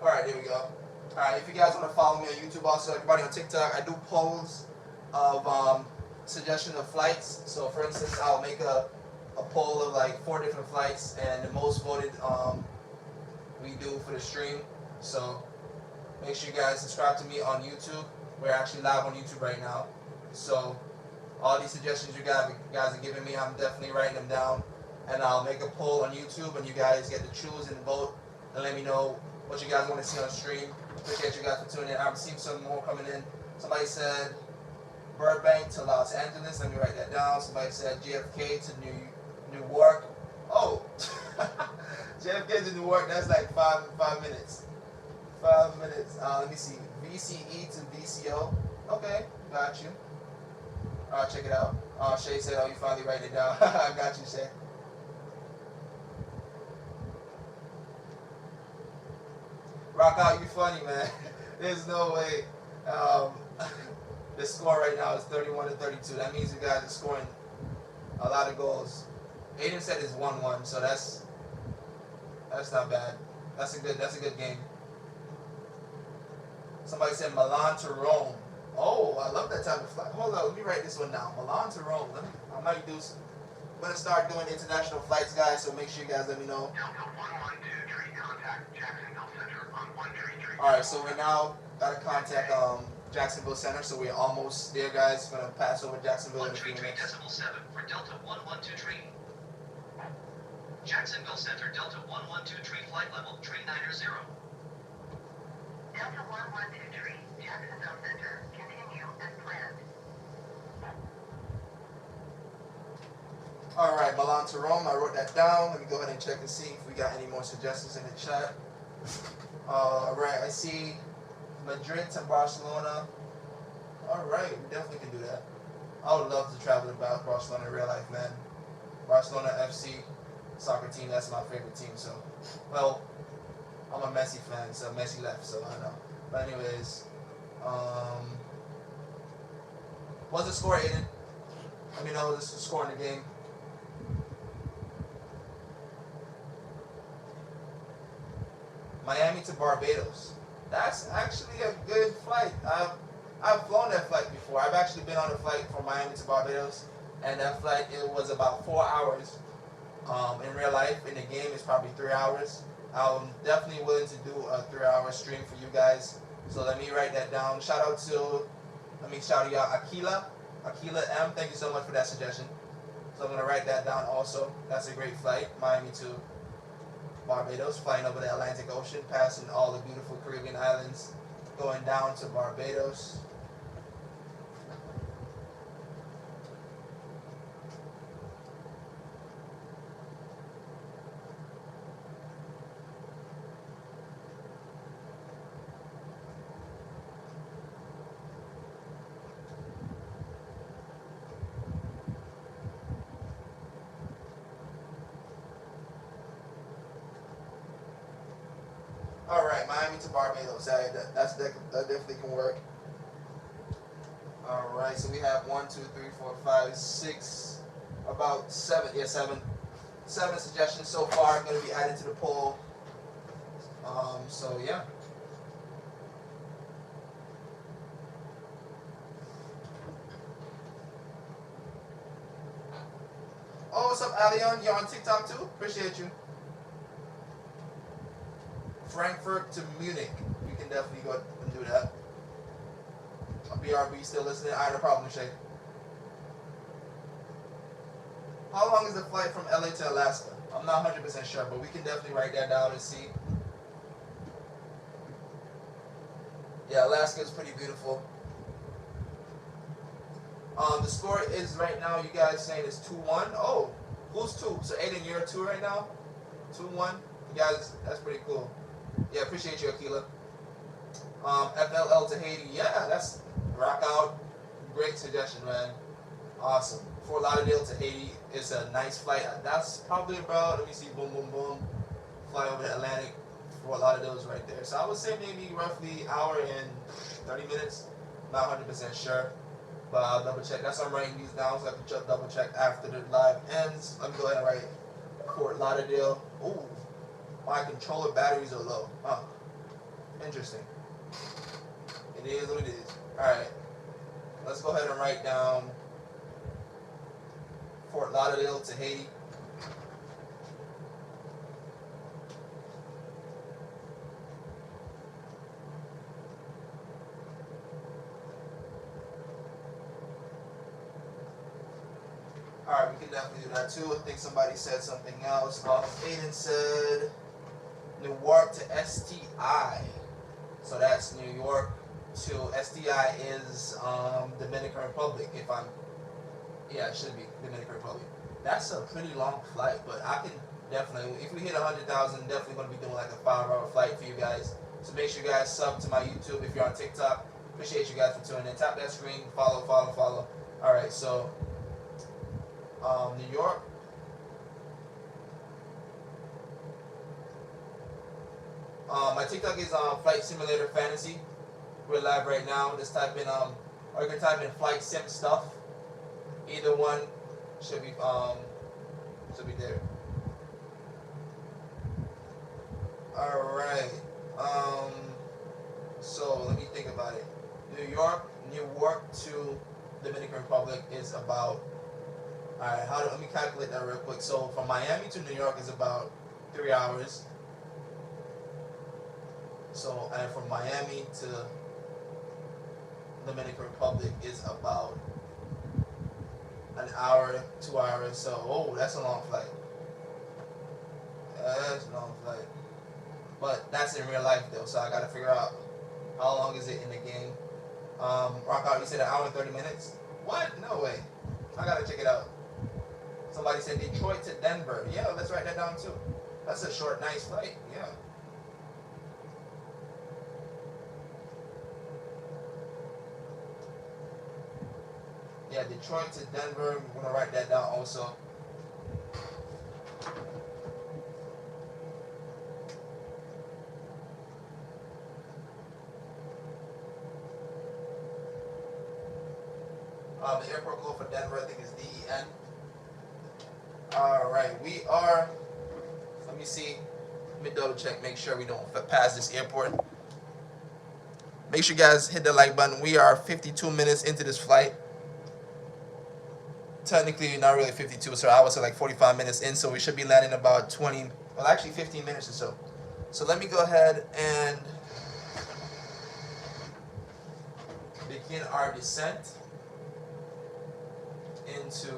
All right, there we go. All right, if you guys want to follow me on YouTube, also everybody on TikTok, I do polls of suggestion of flights. So, for instance, I'll make a poll of like 4 different flights, and the most voted we do for the stream. So make sure you guys subscribe to me on YouTube. We're actually live on YouTube right now. So all these suggestions you guys are giving me, I'm definitely writing them down, and I'll make a poll on YouTube, and you guys get to choose and vote and let me know what you guys want to see on stream. Appreciate you guys for tuning in. I've seen some more coming in. Somebody said Burbank to Los Angeles. Let me write that down. Somebody said JFK to Newark. Oh, JFK to Newark. That's like five minutes. 5 minutes. Let me see. VCE to VCO. Okay, got you. Check it out. Shay said, "Oh, you finally write it down." I got you, Shay. Rock out, you funny, man. There's no way. The score right now is 31-32. That means you guys are scoring a lot of goals. Aiden said it's 1-1, so that's not bad. That's a good game. Somebody said Milan to Rome. Oh, I love that type of flight. Hold on, let me write this one down. Milan to Rome. I'm gonna start doing international flights, guys. So make sure you guys let me know. Delta 112 tree contact Jacksonville Center on 133. All right, so we now gotta contact Jacksonville Center. So we're almost there, guys. Gonna pass over Jacksonville in a few minutes. 133.7 for Delta 112 tree. Jacksonville Center, Delta 112 tree flight level 390. Delta 112 tree, Jacksonville Center, continue as planned. All right, Milan to Rome. I wrote that down. Let me go ahead and check and see if we got any more suggestions in the chat. All right, I see Madrid to Barcelona. All right, we definitely can do that. I would love to travel to Barcelona in real life, man. Barcelona FC soccer team, that's my favorite team. So, well, I'm a Messi fan, so Messi left, so I know. But anyways, what's the score, Aiden? Let me know the score in the game. Miami to Barbados. That's actually a good flight. I've flown that flight before. I've actually been on a flight from Miami to Barbados, and that flight, it was about 4 hours. In real life, in the game, it's probably 3 hours. I'm definitely willing to do a 3-hour stream for you guys. So let me write that down. Let me shout you out, Akila M. Thank you so much for that suggestion. So I'm gonna write that down also. That's a great flight, Miami to Barbados, flying over the Atlantic Ocean, passing all the beautiful Caribbean islands, going down to Barbados. All right, Miami to Barbados. That definitely can work. All right, so we have 1, 2, 3, 4, 5, 6, about 7. Yeah, 7 suggestions so far. Going to be added to the poll. So yeah. Oh, what's up, Alion? You're on TikTok too? Appreciate you. Frankfurt to Munich. We can definitely go and do that. BRB still listening? I no problem, Shay. How long is the flight from LA to Alaska? I'm not 100% sure, but we can definitely write that down and see. Yeah, Alaska is pretty beautiful. The score is right now, you guys saying it's 2-1. Oh, who's 2? So Aiden, you're 2 right now? 2-1. You guys, that's pretty cool. Yeah, appreciate you, Akila. FLL to Haiti. Yeah, that's rock out. Great suggestion, man. Awesome. Fort Lauderdale to Haiti is a nice flight. That's probably about, let me see, boom, boom, boom. Fly over the Atlantic. Fort Lauderdale is right there. So I would say maybe roughly hour and 30 minutes. Not 100% sure. But I'll double check. That's why I'm writing these down so I can double check after the live ends. Let me go ahead and write Fort Lauderdale. Ooh. My controller batteries are low. Huh. Interesting. It is what it is. Alright. Let's go ahead and write down Fort Lauderdale to Haiti. Alright, we can definitely do that too. I think somebody said something else. Aiden said Newark to STI. So that's New York to SDI is Dominican Republic. If I'm, yeah, it should be Dominican Republic. That's a pretty long flight, but I can definitely, if we hit 100,000, definitely going to be doing like a 5-hour flight for you guys. So make sure you guys sub to my YouTube if you're on TikTok. Appreciate you guys for tuning in. Tap that screen, follow. All right, so New York. My TikTok is Flight Simulator Fantasy. We're live right now. Just type in or you can type in flight sim stuff. Either one should be there. All right. So let me think about it. Newark to Dominican Republic is about. All right. Let me calculate that real quick. So from Miami to New York is about 3 hours. So and from Miami to Dominican Republic is about an hour, 2 hours. So that's a long flight. That's a long flight. But that's in real life though, so I gotta figure out how long is it in the game. Rock out, you said an hour and 30 minutes? What? No way. I gotta check it out. Somebody said Detroit to Denver. Yeah, let's write that down too. That's a short, nice flight. Yeah. Yeah, Detroit to Denver. We're gonna write that down also. The airport code for Denver, I think, is DEN. All right, we are. Let me see. Let me double check, make sure we don't pass this airport. Make sure you guys hit the like button. We are 52 minutes into this flight. Technically, not really 52, so I was like 45 minutes in, so we should be landing about 20, well, actually 15 minutes or so. So let me go ahead and begin our descent into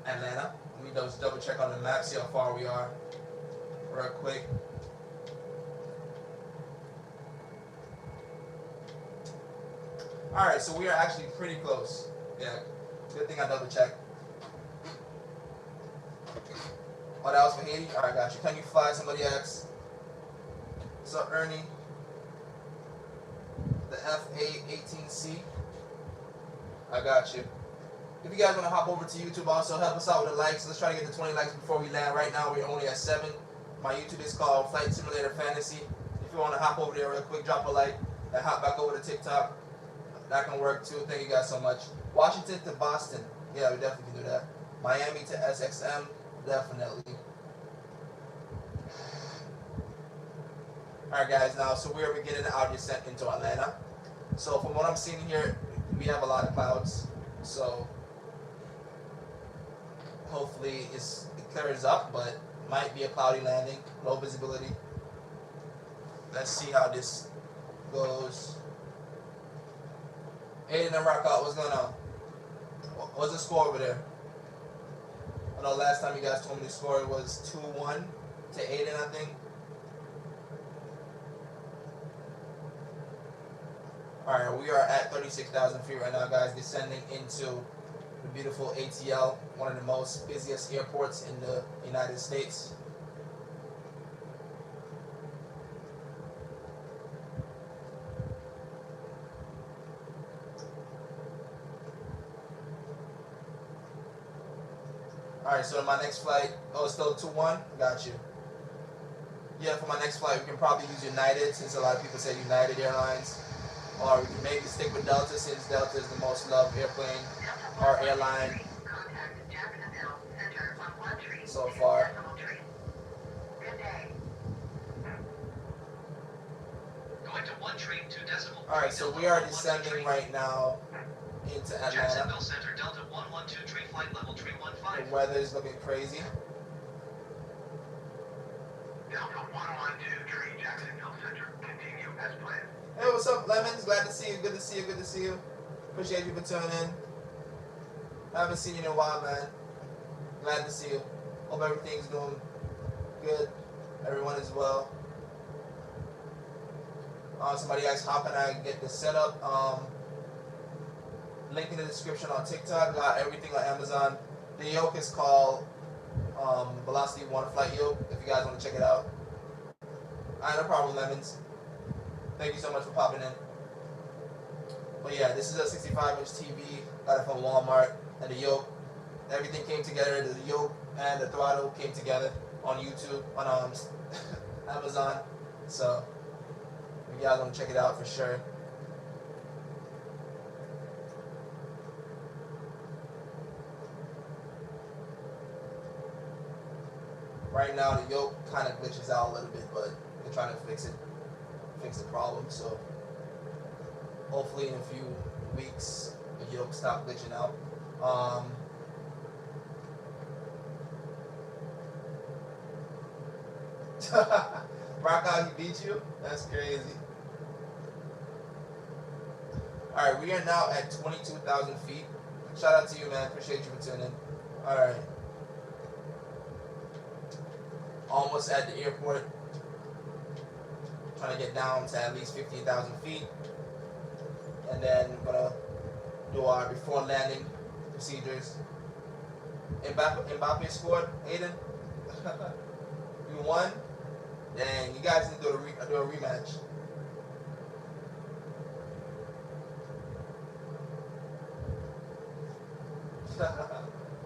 Atlanta. Let me just double check on the map, see how far we are real quick. Alright, so we are actually pretty close. Yeah, good thing I double checked. Oh, that was for Haiti? Alright, got you. Can you fly? Somebody asked. What's up, Ernie? The F-A-18C. I got you. If you guys want to hop over to YouTube, also help us out with the likes. Let's try to get to 20 likes before we land. Right now, we're only at 7. My YouTube is called Flight Simulator Fantasy. If you want to hop over there real quick, drop a like, and hop back over to TikTok. That can work too. Thank you guys so much. Washington to Boston. Yeah, we definitely can do that. Miami to SXM. Definitely. Alright guys, now so we're beginning our descent into Atlanta. So from what I'm seeing here, we have a lot of clouds. So hopefully it clears up, but might be a cloudy landing, low visibility. Let's see how this goes. Aiden and Rock out, what's going on? What's the score over there? I know last time you guys told me the score was 2-1 to Aiden, I think. Alright, we are at 36,000 feet right now, guys, descending into the beautiful ATL, one of the most busiest airports in the United States. Alright, so my next flight, it's still 2-1? Got you. Yeah, for my next flight, we can probably use United, since a lot of people say United Airlines. Or we can maybe stick with Delta, since Delta is the most loved airplane or airline so far. Going to 1 train 2 decimal. Alright, so we are descending right now into Atlanta. Jacksonville Center, Delta 112, tree flight level 315. The weather is looking crazy. Delta 112, tree Jacksonville Center, continue as planned. Hey, what's up, Lemons? Glad to see you. Good to see you. Good to see you. Appreciate you for tuning in. I haven't seen you in a while, man. Glad to see you. Hope everything's doing good. Everyone is well. Somebody asked how can I get this set up. Link in the description on TikTok. Got everything on Amazon. The yoke is called Velocity One Flight Yoke. If you guys want to check it out. Alright, no problem, Lemons. Thank you so much for popping in. But yeah, this is a 65-inch TV. Got it from Walmart. And the yoke, everything came together. The yoke and the throttle came together on YouTube, on Amazon. So if you guys want to check it out for sure. Right now the yoke kind of glitches out a little bit, but they're trying to fix the problem. So hopefully in a few weeks the yoke stop glitching out. Rock out, he beat you? That's crazy. Alright, we are now at 22,000 feet. Shout out to you, man. Appreciate you for tuning in. Alright. Almost at the airport. Trying to get down to at least 15,000 feet. And then we're going to do our before landing procedures. Mbappe scored, Aiden. You won. Dang, you guys need to do a rematch.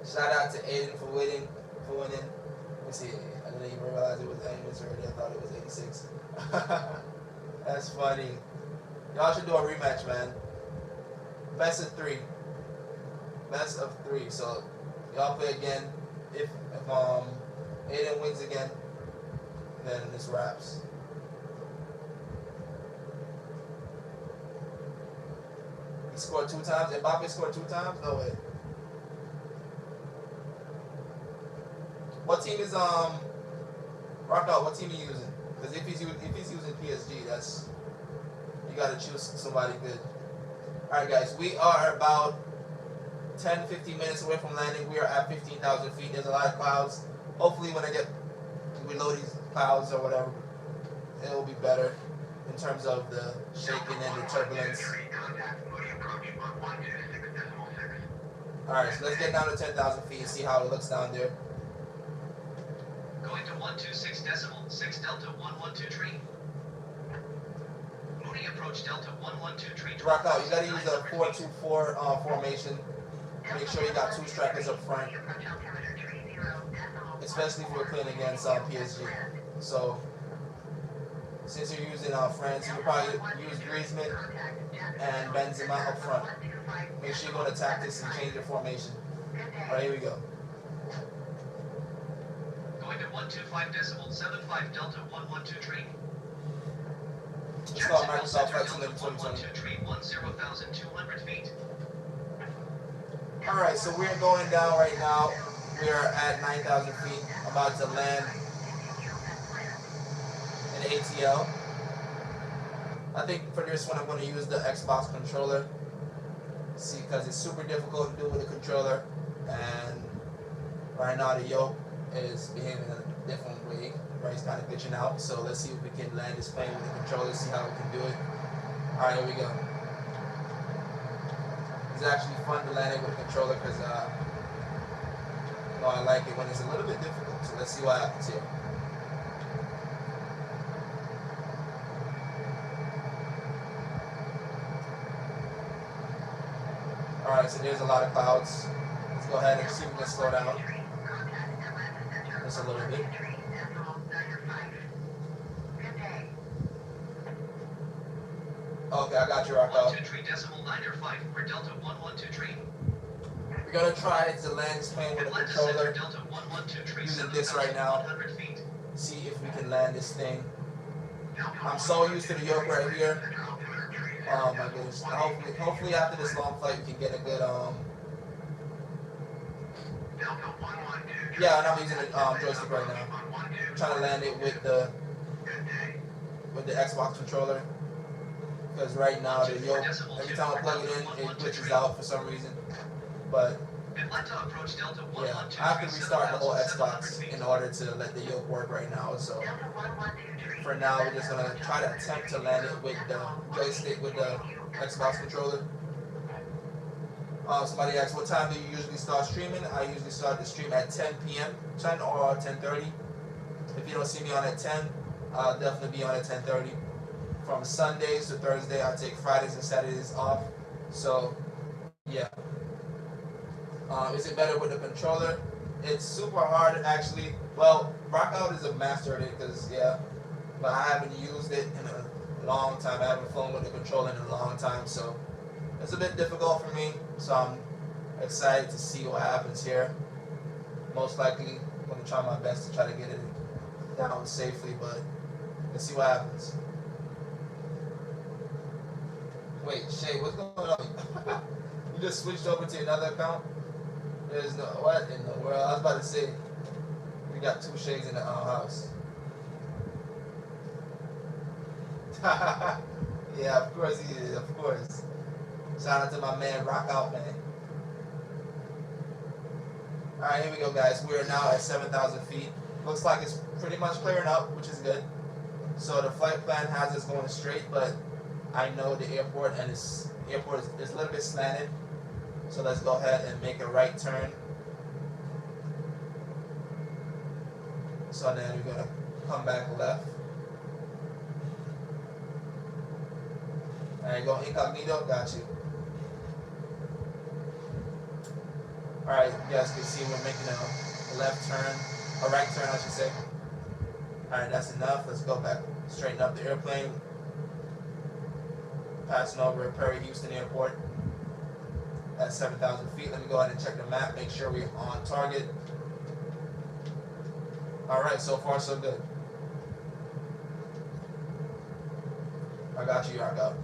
Shout out to Aiden for winning. Let me see. I didn't even realize it was Amos already. I thought it was 86. That's funny. Y'all should do a rematch, man. Best of three. So y'all play again. If Aiden wins again, then this wraps. He scored 2 times. Mbappe scored 2 times? No way. What team is Rock out, what team are you using? Because if he's using PSG, that's, you gotta choose somebody good. Alright guys, we are about 10-15 minutes away from landing. We are at 15,000 feet. There's a lot of clouds. Hopefully when I get below these clouds or whatever, it will be better in terms of the shaking and the turbulence. Alright, so let's get down to 10,000 feet and see how it looks down there. Going to 126.6 Delta 112 tree. Mooney approach Delta 112 tree. Rock out, you gotta use a 4-2-4 formation. Make sure you got 2 strikers up front. Especially if we're playing against PSG. So, since you're using France, you can probably use Griezmann and Benzema up front. Make sure you go to tactics and change your formation. Alright, here we go. Going to 125.75 Delta 112 tree. Let's call Microsoft Flight Simulator 2020. 10,200 feet. Alright, so we're going down right now. We are at 9,000 feet, about to land in ATL. I think for this one I'm going to use the Xbox controller. See, because it's super difficult to do with a controller. And right now the yoke is behaving in a different way. Right, it's kind of glitching out. So let's see if we can land this plane with the controller, see how we can do it. Alright, here we go. It's actually fun to land it with a controller because I like it when it's a little bit difficult. So let's see what happens here. Alright, so there's a lot of clouds. Let's go ahead and see if we can slow down just a little bit. Okay, I got you, Rock out. 123.905 for Delta 112 tree. We're gonna try to land this plane with a controller. Delta 112 tree. Using this right now. See if we can land this thing. I'm so used to the yoke right here. Oh my goodness. Hopefully after this long flight we can get a good yeah, and I'm using the joystick right now. I'm trying to land it with the Xbox controller. Because right now the yoke, every time I plug it in, it glitches out for some reason. But Yeah, I have to restart the whole Xbox in order to let the yoke work right now. So for now, we're just gonna try to attempt to land it with the joystick with the Xbox controller. Somebody asked, what time do you usually start streaming? I usually start the stream at 10 p.m., 10 or 10:30. If you don't see me on at 10, I'll definitely be on at 10:30. From Sundays to Thursday, I take Fridays and Saturdays off. So, yeah. Is it better with the controller? It's super hard, actually. Well, Rockout is a master at it, because, yeah. But I haven't used it in a long time. I haven't flown with the controller in a long time, so it's a bit difficult for me. So I'm excited to see what happens here. Most likely, I'm going to try my best to try to get it down safely, but let's see what happens. Wait, Shay, what's going on? You just switched over to another account? There's no, what in the world? I was about to say, we got two Shays in the house. Yeah, of course he is, of course. Shout out to my man, Rock Out, man. Alright, here we go, guys. We are now at 7,000 feet. Looks like it's pretty much clearing up, which is good. So the flight plan has us going straight, but I know the airport, and this airport is a little bit slanted. So let's go ahead and make a right turn. So then we're gonna come back left. Alright, go incognito, got you. Alright, you guys can see we're making a left turn, a right turn I should say. Alright, that's enough. Let's go back, straighten up the airplane. Passing over Perry Houston Airport at 7,000 feet. Let me go ahead and check the map, make sure we're on target. Alright, so far so good. I got you, Yarko.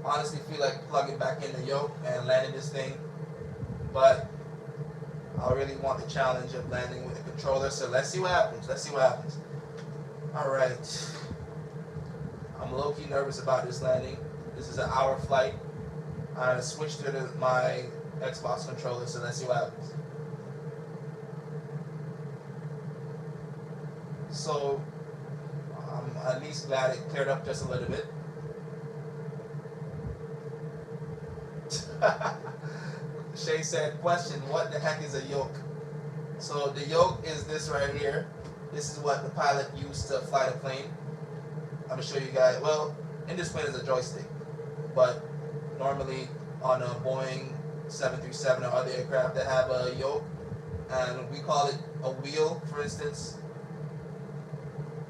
Honestly feel like plugging back in the yoke and landing this thing, but I really want the challenge of landing with the controller, so let's see what happens. Let's see what happens. Alright. I'm low-key nervous about this landing. This is an hour flight. I switched to my Xbox controller, so let's see what happens. So, I'm at least glad it cleared up just a little bit. Shay said, question, what the heck is a yoke? So the yoke is this right here. This is what the pilot used to fly the plane. I'm going to show you guys. Well, in this plane is a joystick, but normally on a Boeing 737 or other aircraft that have a yoke, and we call it a wheel, for instance.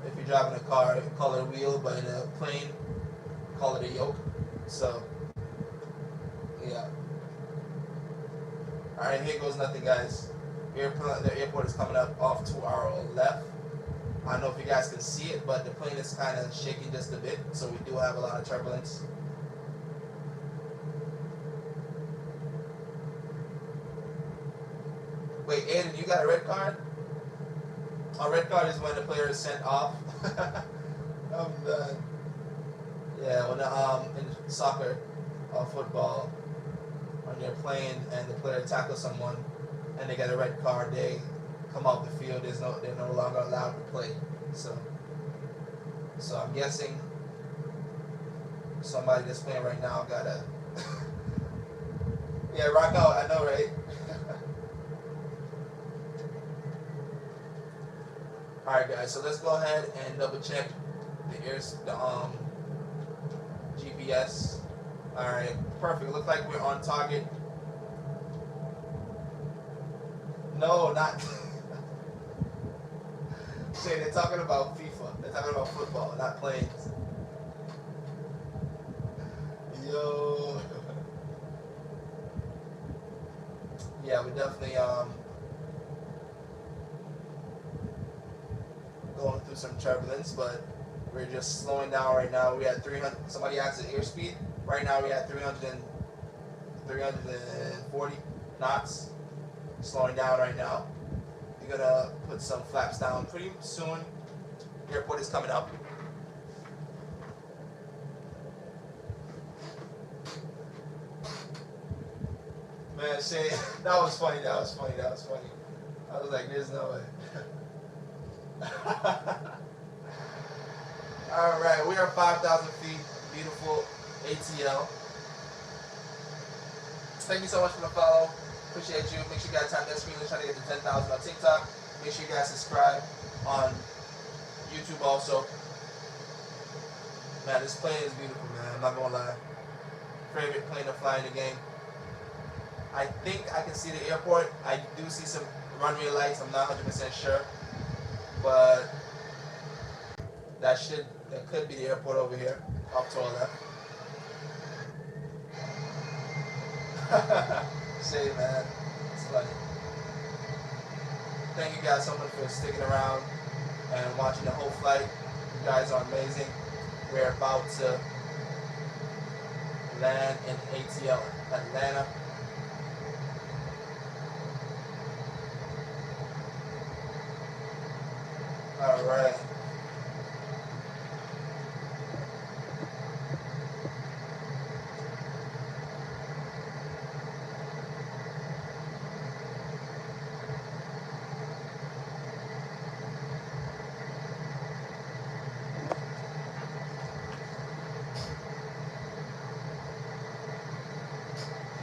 If you're driving a car, you call it a wheel, but in a plane, call it a yoke. So, yeah. Alright, here goes nothing, guys. The airport is coming up off to our left. I don't know if you guys can see it, but the plane is kind of shaking just a bit, so we do have a lot of turbulence. Wait, Aiden, you got a red card? A red card is when the player is sent off. I'm done. Yeah, when in soccer or football, when you're playing and the player tackles someone and they get a red card, they come off the field. They're no longer allowed to play. So I'm guessing somebody that's playing right now got a yeah, rock out. I know, right? All right, guys. So let's go ahead and double check the GPS. All right, perfect. Looks like we're on target. No, not. Say they're talking about FIFA. They're talking about football, not planes. Yo. Yeah, we definitely going through some turbulence, but we're just slowing down right now. We're at 300. Somebody asked the airspeed. Right now we're at 340 knots. Slowing down right now. We're gonna put some flaps down pretty soon. The airport is coming up. Man, Shay, that was funny. That was funny. That was funny. I was like, there's no way. All right, we are 5,000 feet. Beautiful ATL. Thank you so much for the follow. Appreciate you. Make sure you guys tap that screen. We're trying to get to 10,000 on TikTok. Make sure you guys subscribe on YouTube also. Man, this plane is beautiful, man. I'm not gonna lie. Favorite plane to fly in the game. I think I can see the airport. I do see some runway lights. I'm not 100% sure, but that could be the airport over here, off to our left. Say, man, it's funny. Thank you guys so much for sticking around and watching the whole flight. You guys are amazing. We're about to land in ATL, Atlanta. All right.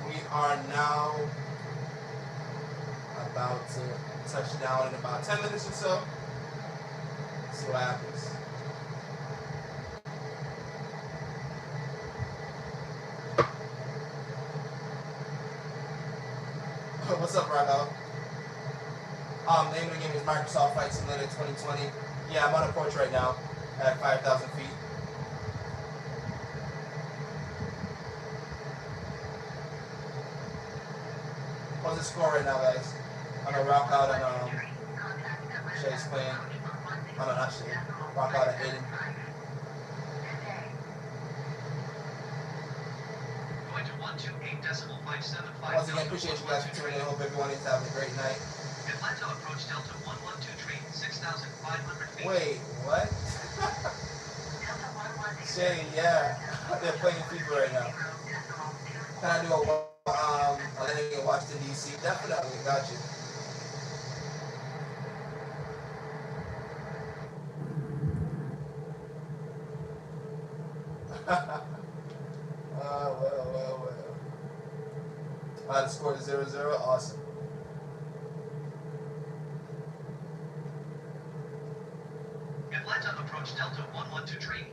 We are now about to touch down in about 10 minutes or so. See what happens. What's up, Raghav? The name of the game is Microsoft Flight Simulator 2020. Yeah, I'm on approach right now at 5,000 feet. What's the score right now, guys? I'm gonna rock out on Shay's plane. I'm gonna actually rock out at Aiden. Going to 128.575. Once again, appreciate you guys for tuning in. Hope everyone is having a great night. Atlanta approach Delta 112 train 6,500 feet. Wait, what? Shay, yeah. They're playing FIFA right now. Can I do a landing in Washington, D.C.? Definitely, got you. Well. The score is 0-0. Awesome. Atlanta approach Delta 112 train.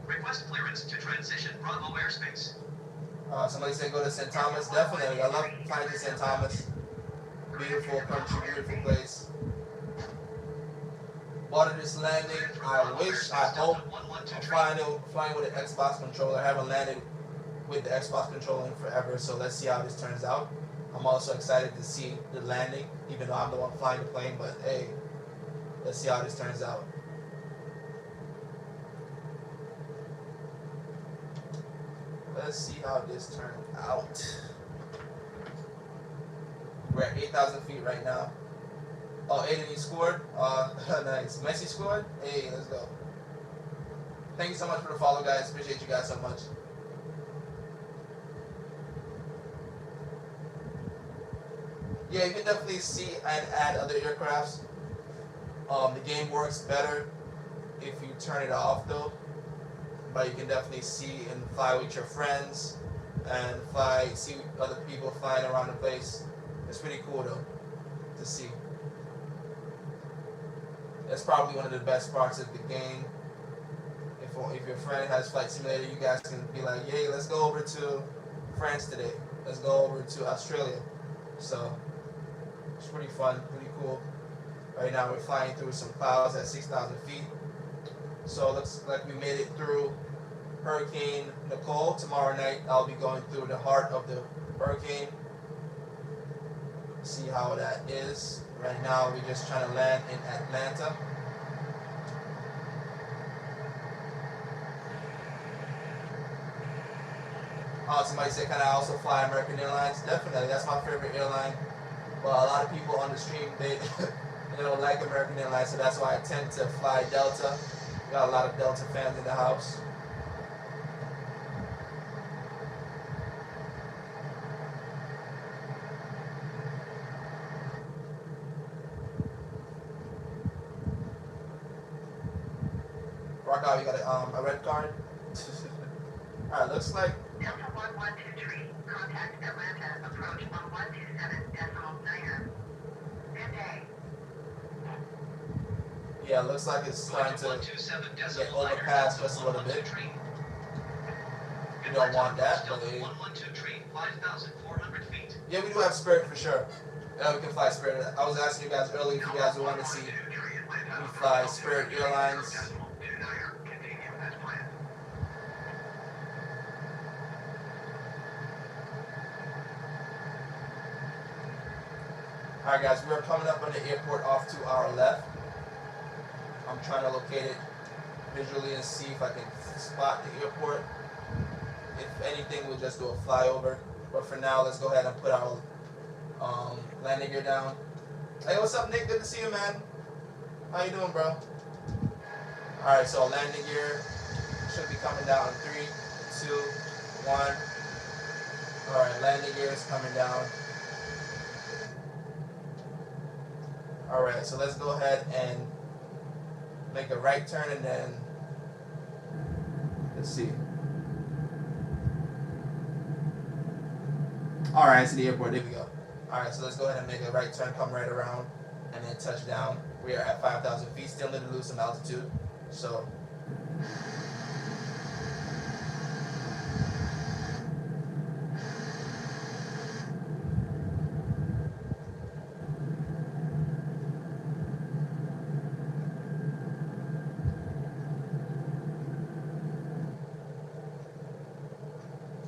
Request clearance to transition Bravo airspace. Somebody said go to St. Thomas. Definitely. I love flying to St. Thomas. Beautiful country, beautiful place. Water this landing. I hope I'm flying with an Xbox controller. I haven't landed with the Xbox controller in forever, so let's see how this turns out. I'm also excited to see the landing, even though I'm the one flying the plane, but hey, let's see how this turns out. Let's see how this turns out. We're at 8,000 feet right now. Oh, Aiden, you scored? Nice. Messi scored? Hey, let's go. Thank you so much for the follow, guys. Appreciate you guys so much. Yeah, you can definitely see and add other aircrafts. The game works better if you turn it off, though. But you can definitely see and fly with your friends and see other people flying around the place. It's pretty cool, though, to see. That's probably one of the best parts of the game. If your friend has Flight Simulator, you guys can be like, yay, let's go over to France today. Let's go over to Australia. So it's pretty fun, pretty cool. Right now we're flying through some clouds at 6,000 feet. So it looks like we made it through Hurricane Nicole. Tomorrow night I'll be going through the heart of the hurricane. See how that is. Right now we're just trying to land in Atlanta. Somebody said, can I also fly American Airlines? Definitely, that's my favorite airline. But a lot of people on the stream, they don't like American Airlines, so that's why I tend to fly Delta. We got a lot of Delta fans in the house. Rock out, you got a red card. Alright, looks like Delta 1123, contact Atlanta, approach on 127.9. Good day. yeah, looks like it's starting to get overcast just a little bit. You don't want that, but yeah, we do have Spirit for sure. Yeah, we can fly Spirit. I was asking you guys earlier if you guys would want to see me fly Spirit Airlines. Alright guys, we're coming up on the airport off to our left. I'm trying to locate it visually and see if I can spot the airport. If anything, we'll just do a flyover. But for now, let's go ahead and put our landing gear down. Hey, what's up, Nick? Good to see you, man. How you doing, bro? Alright, so landing gear should be coming down in 3, 2, 1. Alright, landing gear is coming down. Alright, so let's go ahead and make a right turn and then let's see. Alright, it's the airport, there we go. Alright, so let's go ahead and make a right turn, come right around, and then touch down. We are at 5,000 feet, still need to lose some altitude. So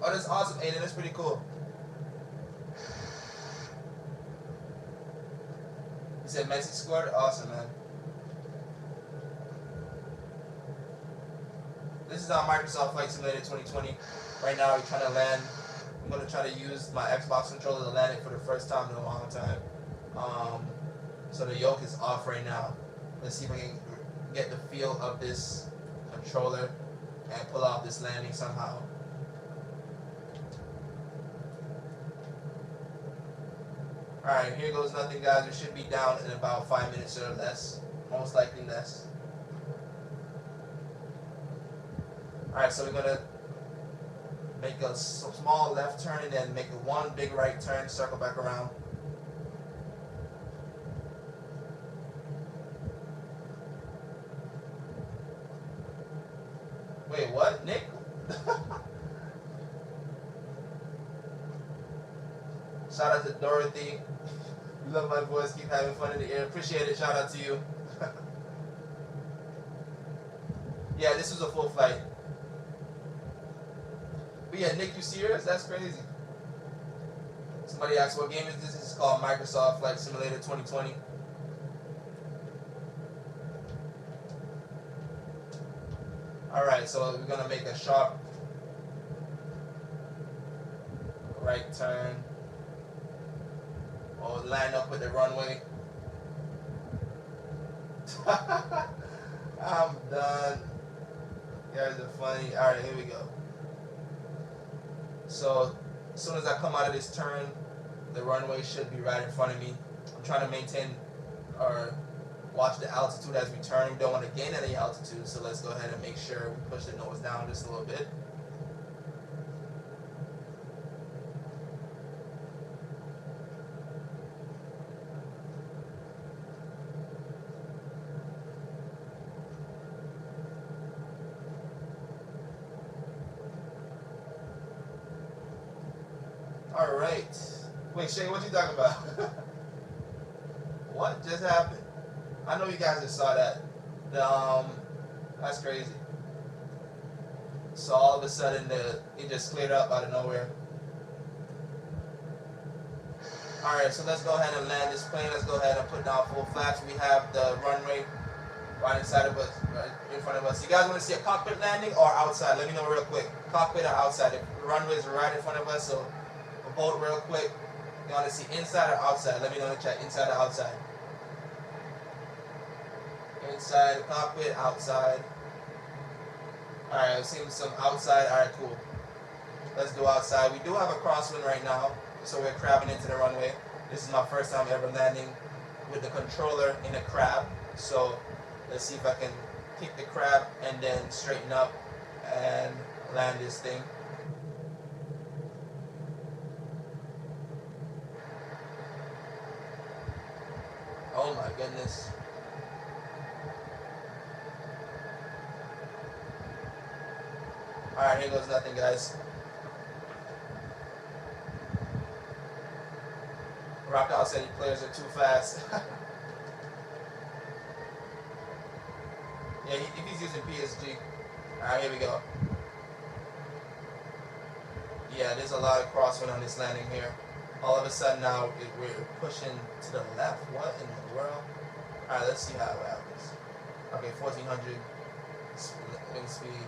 oh, that's awesome, Aiden. That's pretty cool. You said Messi scored? Awesome, man. This is on Microsoft Flight Simulator 2020. Right now, we're trying to land. I'm going to try to use my Xbox controller to land it for the first time in a long time. So the yoke is off right now. Let's see if I can get the feel of this controller and pull off this landing somehow. Alright, here goes nothing, guys. We should be down in about 5 minutes or less. Most likely less. Alright, so we're going to make a small left turn and then make one big right turn, circle back around. Wait, what? Nick? Shout out to Dorothy. You love my voice. Keep having fun in the air. Appreciate it. Shout out to you. Yeah, this was a full flight. But yeah, Nick, you serious? That's crazy. Somebody asked what game is this? This is called Microsoft Flight Simulator 2020. Alright, so we're going to make a sharp right turn. Or line up with the runway. I'm done. You guys are funny. Alright, here we go. So, as soon as I come out of this turn, the runway should be right in front of me. I'm trying to maintain or watch the altitude as we turn. We don't want to gain any altitude, so let's go ahead and make sure we push the nose down just a little bit. Alright. Wait, Shay, what you talking about? What just happened? I know you guys just saw that. That's crazy. So all of a sudden, it just cleared up out of nowhere. Alright, so let's go ahead and land this plane. Let's go ahead and put down full flaps. We have the runway right inside of us, right in front of us. You guys want to see a cockpit landing or outside? Let me know real quick. Cockpit or outside? If the runway is right in front of us, so we'll vote real quick. You want to see inside or outside? Let me know in the chat. Inside or outside? Inside the cockpit, outside. Alright, I've seen some outside. Alright, cool. Let's do outside. We do have a crosswind right now, so we're crabbing into the runway. This is my first time ever landing with the controller in a crab. So let's see if I can kick the crab and then straighten up and land this thing. Oh my goodness. Alright, here goes nothing, guys. Rockout said players are too fast. Yeah, if he's using PSG. Alright, here we go. Yeah, there's a lot of crosswind on this landing here. All of a sudden now we're pushing to the left. What in the world? Alright, let's see how it happens. Okay, 1400 wind speed.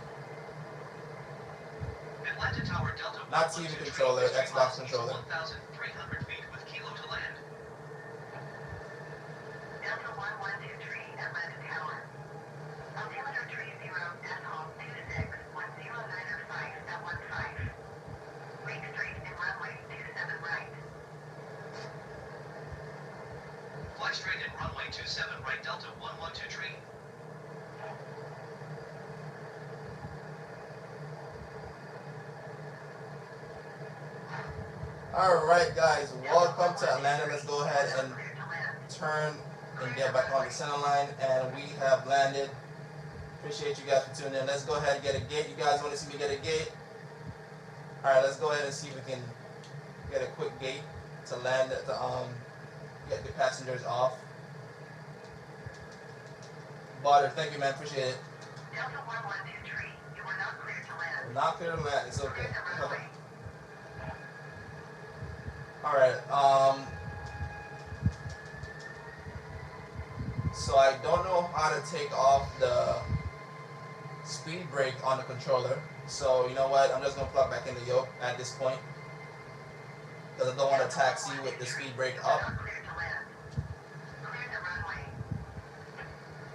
Atlanta Tower Delta Not TV controller, Xbox controller. 1,300 feet with kilo to land. Delta 1123, Atlanta Tower. Altimeter 30, decimal 26, 10905 at 15. Lake Street and runway 27 right. Fly straight and runway 27 right Delta 112 tree. Alright guys, welcome to Atlanta. Let's go ahead and turn and get back on the center line, and we have landed. Appreciate you guys for tuning in. Let's go ahead and get a gate. You guys want to see me get a gate? Alright, let's go ahead and see if we can get a quick gate to land at the get the passengers off. Butter, thank you man, appreciate it. Delta 1123, you are not clear to land. We're not clear to land, it's okay. Clear the runway. Alright, so I don't know how to take off the speed brake on the controller. So you know what, I'm just going to plug back in the yoke at this point, because I don't want to taxi with the speed brake up.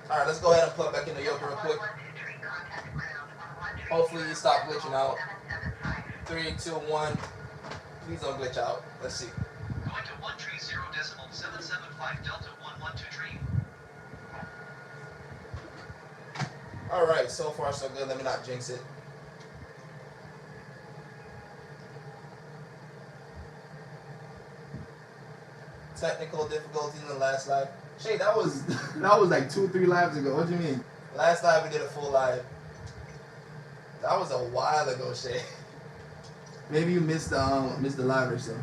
Alright, let's go ahead and plug back in the yoke real quick. Hopefully you stop glitching out. 3, 2, 1. Please don't glitch out. Let's see. Going to 130.775 Delta 112 tree. Alright, so far so good. Let me not jinx it. Technical difficulties in the last live. Shay, that was like 2-3 lives ago. What do you mean? Last live we did a full live. That was a while ago, Shay. Maybe you missed the live or so.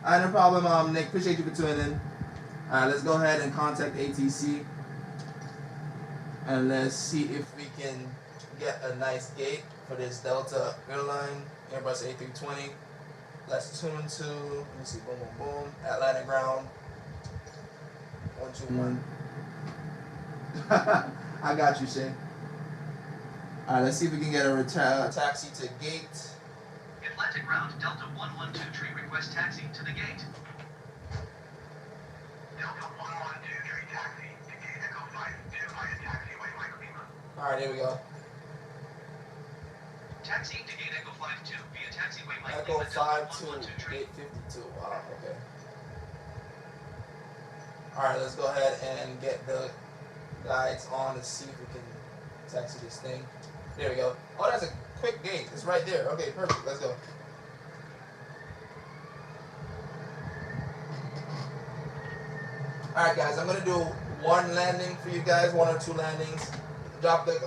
Alright, no problem, Nick. Appreciate you for tuning in. Alright, let's go ahead and contact ATC. And let's see if we can get a nice gate for this Delta airline, Airbus A320. Let's tune to, let me see, boom, boom, boom, Atlanta ground. 121. I got you, Shay. Alright, let's see if we can get a taxi to gate. Atlanta ground Delta 112 tree request taxi to the gate. Delta 112 taxi to gate Echo 52 via taxiway Mike Lima. Alright, here we go. Taxi to gate Echo 52 via taxiway Mike Echo Lima Delta 52, 112 tree. gate 52. Wow, okay. Alright, let's go ahead and get the guides on to see if we can taxi this thing. There we go. Oh, that's a quick gate. It's right there. Okay, perfect. Let's go. Alright guys, I'm gonna do one landing for you guys, 1 or 2 landings. Drop the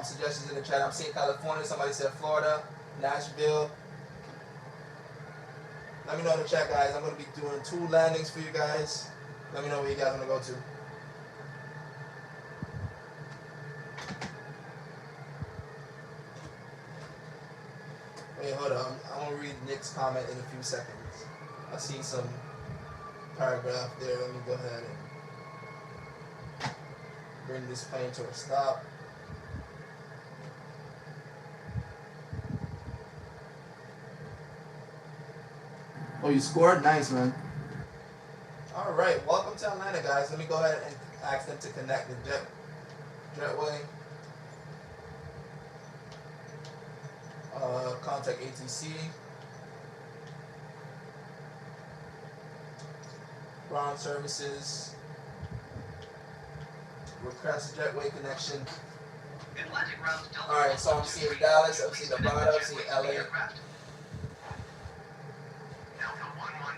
suggestions in the chat. I'm seeing California, somebody said Florida, Nashville. Let me know in the chat, guys. I'm gonna be doing 2 landings for you guys. Let me know where you guys wanna go to. Wait, hold on. I'm gonna read Nick's comment in a few seconds. I see some paragraph there. Let me go ahead and bring this plane to a stop. Oh, you scored? Nice, man. All right, welcome to Atlanta, guys. Let me go ahead and ask them to connect the jetway. Contact ATC. Ground services. Request jetway connection. Atlantic route Delta. Alright, so I'm seeing Dallas, I'm seeing Nevada, I'm seeing LA. Delta 112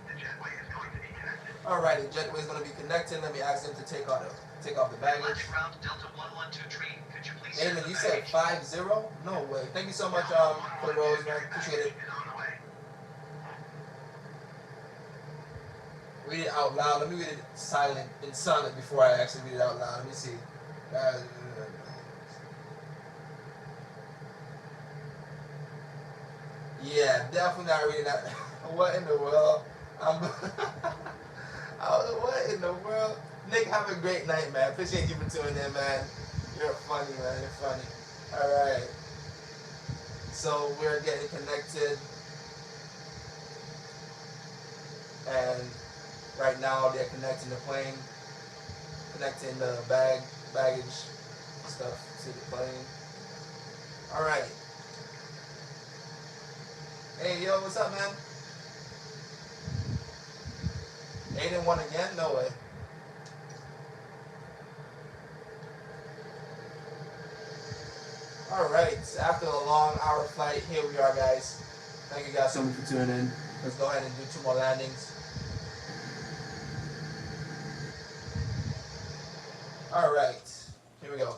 the jetway is going to be connected. Alright, the jetway is going to be connected. Let me ask them to take off the baggage. Atlantic route Delta 112 tree. Could you please Nathan, you said 5-0? No way. Thank you so much for the rose, man. Appreciate it. Read it out loud. Let me read it in silent before I actually read it out loud. Let me see. Yeah, definitely not reading that. What in the world? What in the world? Nick, have a great night, man. Appreciate you for tuning in, man. You're funny, man. You're funny. All right. So we're getting connected, and right now they're connecting the plane, connecting the baggage stuff to the plane. All right. Hey, yo, what's up, man? 8-1 again? No way. All right. After a long hour flight, here we are, guys. Thank you guys so much for tuning in. Let's go ahead and do 2 more landings. All right. Here we go.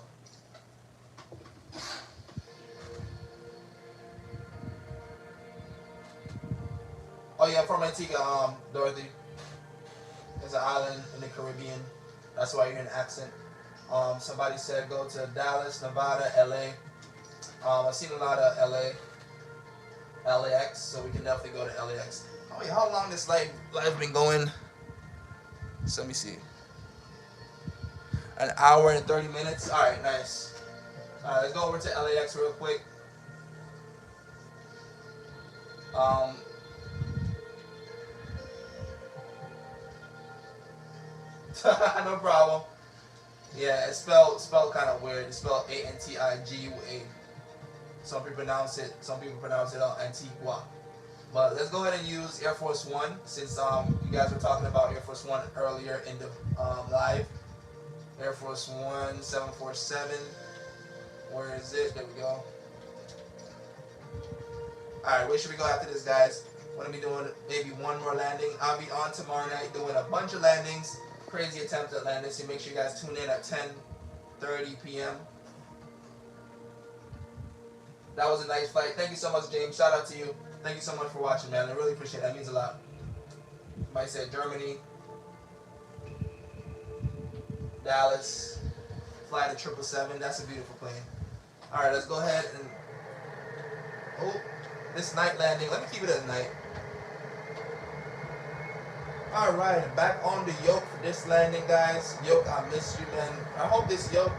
Oh yeah, from Antigua, Dorothy. It's an island in the Caribbean. That's why you hear an accent. Somebody said go to Dallas, Nevada, LA. I've seen a lot of LAX, so we can definitely go to LAX. Oh yeah, how long this live been going? So let me see. An hour and 30 minutes. All right, nice. All right, let's go over to LAX real quick. No problem. Yeah, it's spelled kind of weird. It's spelled Antigua. Some people pronounce it Antigua. But let's go ahead and use Air Force One, since you guys were talking about Air Force One earlier in the live. Air Force One 747. Where is it? There we go. Alright, where should we go after this, guys? We're going to be doing maybe one more landing. I'll be on tomorrow night doing a bunch of landings. Crazy attempts at landings. So make sure you guys tune in at 10:30 p.m. That was a nice flight. Thank you so much, James. Shout out to you. Thank you so much for watching, man. I really appreciate it. That means a lot. Somebody said Germany. Dallas. Fly to 777. That's a beautiful plane. Alright, let's go ahead and... Oh, this night landing. Let me keep it at night. Alright, back on the yoke for this landing, guys. Yoke, I miss you, man. I hope this yoke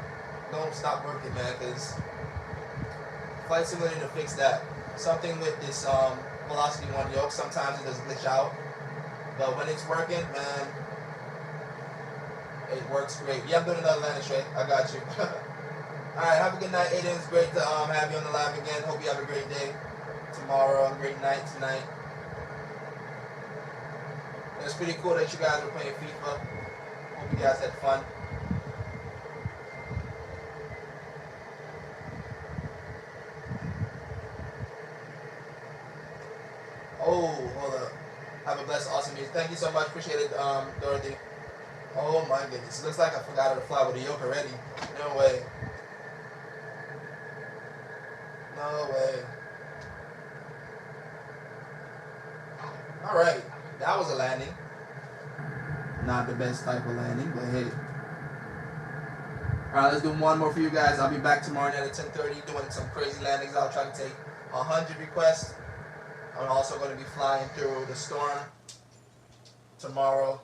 don't stop working, man, because Flight Simulator to fix that. Something with this Velocity 1 yoke, sometimes it does glitch out. But when it's working, man, it works great. Yeah, I'm doing another landing straight. I got you. Alright, have a good night, Aiden. It's great to have you on the live again. Hope you have a great day tomorrow, a great night tonight. It's pretty cool that you guys were playing FIFA. Hope you guys had fun. Oh, hold up. Have a blessed, awesome day. Thank you so much. Appreciate it, Dorothy. Oh my goodness. Looks like I forgot how to fly with a yoke already. No way. No way. Alright. That was a landing. Not the best type of landing, but hey. Alright, let's do one more for you guys. I'll be back tomorrow night at 10:30 doing some crazy landings. I'll try to take 100 requests. I'm also going to be flying through the storm tomorrow.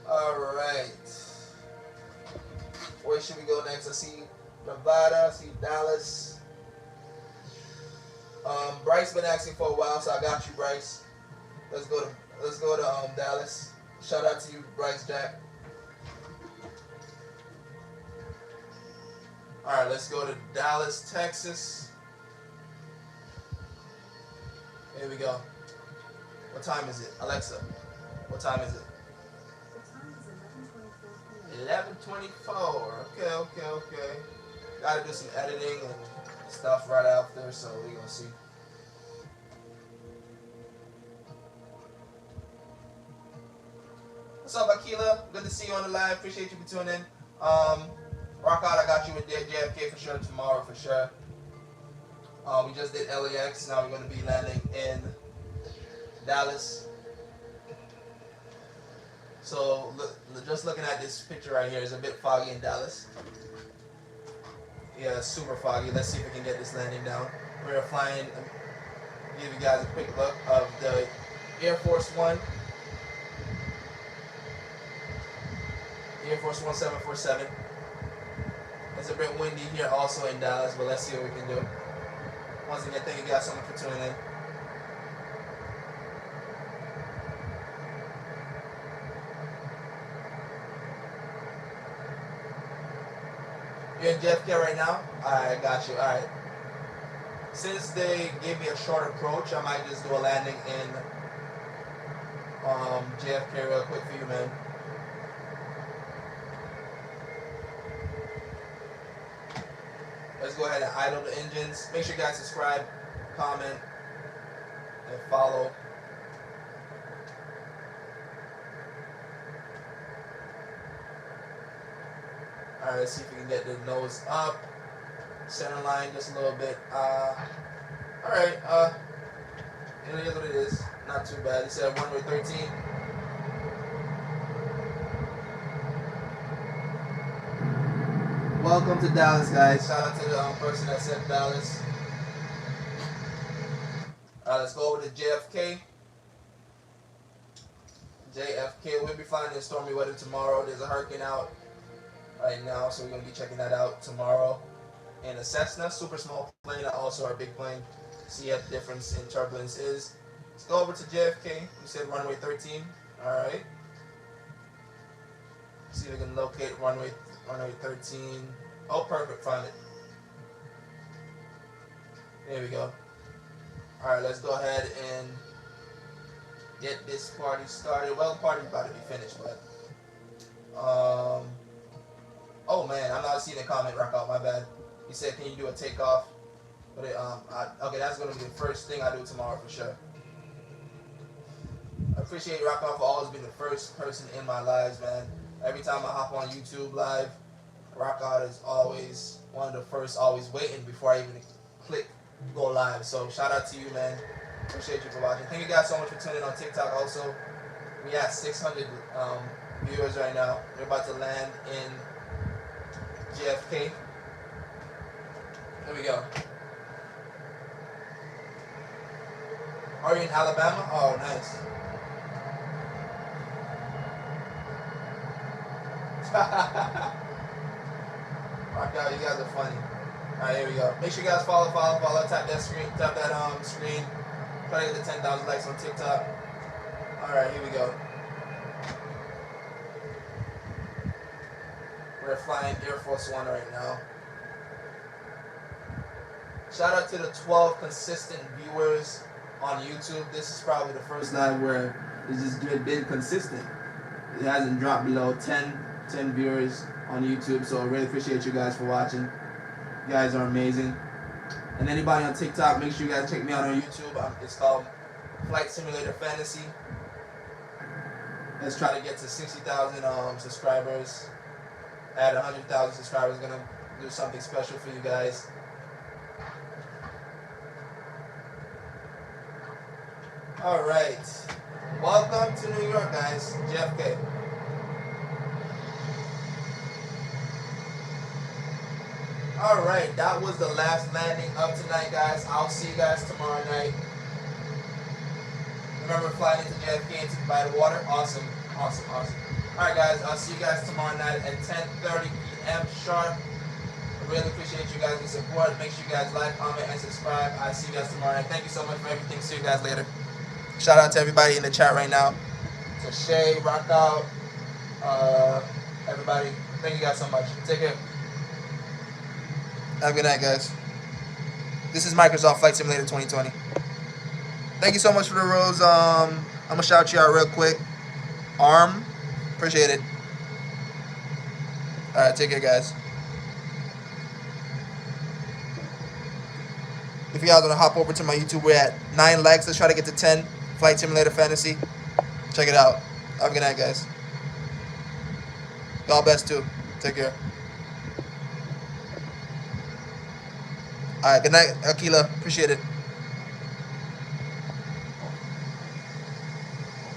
Alright. Where should we go next? I see Nevada, I see Dallas. Bryce been asking for a while, so I got you, Bryce. Let's go to Dallas. Shout out to you, Bryce Jack. All right, let's go to Dallas, Texas. Here we go. What time is it, Alexa? What time is it? The time is 11:24 11:24. Okay. Gotta do some editing and stuff right after, so we're gonna see. What's up, Akila? Good to see you on the live. Appreciate you for tuning in. Rock out, I got you with JFK for sure tomorrow for sure. We just did LAX. Now we're going to be landing in Dallas. So just looking at this picture right here, it's a bit foggy in Dallas. Yeah, super foggy. Let's see if we can get this landing down. We're flying. Give you guys a quick look of the Air Force One. Air Force One 747. It's a bit windy here also in Dallas, but let's see what we can do. Once again, thank you guys so much for tuning in. You're in JFK right now? I got you. Alright. Since they gave me a short approach, I might just do a landing in JFK real quick for you, man. Let's go ahead and idle the engines. Make sure you guys subscribe, comment, and follow. Alright, let's see if we can get the nose up. Center line just a little bit. Alright, it is what it is. Not too bad. It said runway 13. Welcome to Dallas, guys. Shout out to the person that said Dallas. Alright, let's go over to JFK. We'll be flying in stormy weather tomorrow. There's a hurricane out right now, so we're going to be checking that out tomorrow. And a Cessna, super small plane, also our big plane. See what the difference in turbulence is. Let's go over to JFK. We said runway 13. Alright. See if we can locate runway 13. Oh, perfect. Found it. There we go. Alright, let's go ahead and get this party started. Well, the party's about to be finished, but oh man, I'm not seeing a comment. Rock out, my bad. He said, can you do a takeoff? But okay, that's gonna be the first thing I do tomorrow for sure. I appreciate Rock Out for always being the first person in my lives, man. Every time I hop on YouTube live, Rock Out is always one of the first, always waiting before I even click go live. So shout out to you, man. Appreciate you for watching. Thank you guys so much for tuning in on TikTok also. We have 600 viewers right now. We're about to land in JFK. Here we go. Are you in Alabama? Oh, nice. Rock out, you guys are funny. Alright, here we go. Make sure you guys follow, tap that screen, screen. Try to get the 10,000 likes on TikTok. Alright, here we go. We're flying Air Force One right now. Shout out to the 12 consistent viewers on YouTube. This is probably the first live where it's just been consistent. It hasn't dropped below 10 viewers on YouTube, so I really appreciate you guys for watching. You guys are amazing. And anybody on TikTok, make sure you guys check me out on YouTube. It's called Flight Simulator Fantasy. Let's try to get to 60,000 subscribers. At 100,000 subscribers, gonna do something special for you guys. All right, welcome to New York, guys. JFK. All right, that was the last landing of tonight, guys. I'll see you guys tomorrow night. Remember flying into JFK and by the water? Awesome. All right, guys, I'll see you guys tomorrow night at 10:30 p.m. sharp. I really appreciate you guys' support. Make sure you guys like, comment, and subscribe. I'll see you guys tomorrow night. Thank you so much for everything. See you guys later. Shout out to everybody in the chat right now. To Shay, Rock Out, everybody. Thank you guys so much. Take care. Have a good night, guys. This is Microsoft Flight Simulator 2020. Thank you so much for the rose. I'm going to shout you out real quick. Arm. Appreciate it. All right, take care, guys. If you guys want to hop over to my YouTube, we're at 9 likes. Let's try to get to 10. Flight Simulator Fantasy. Check it out. Have a good night, guys. Y'all best too. Take care. All right, good night, Akila. Appreciate it.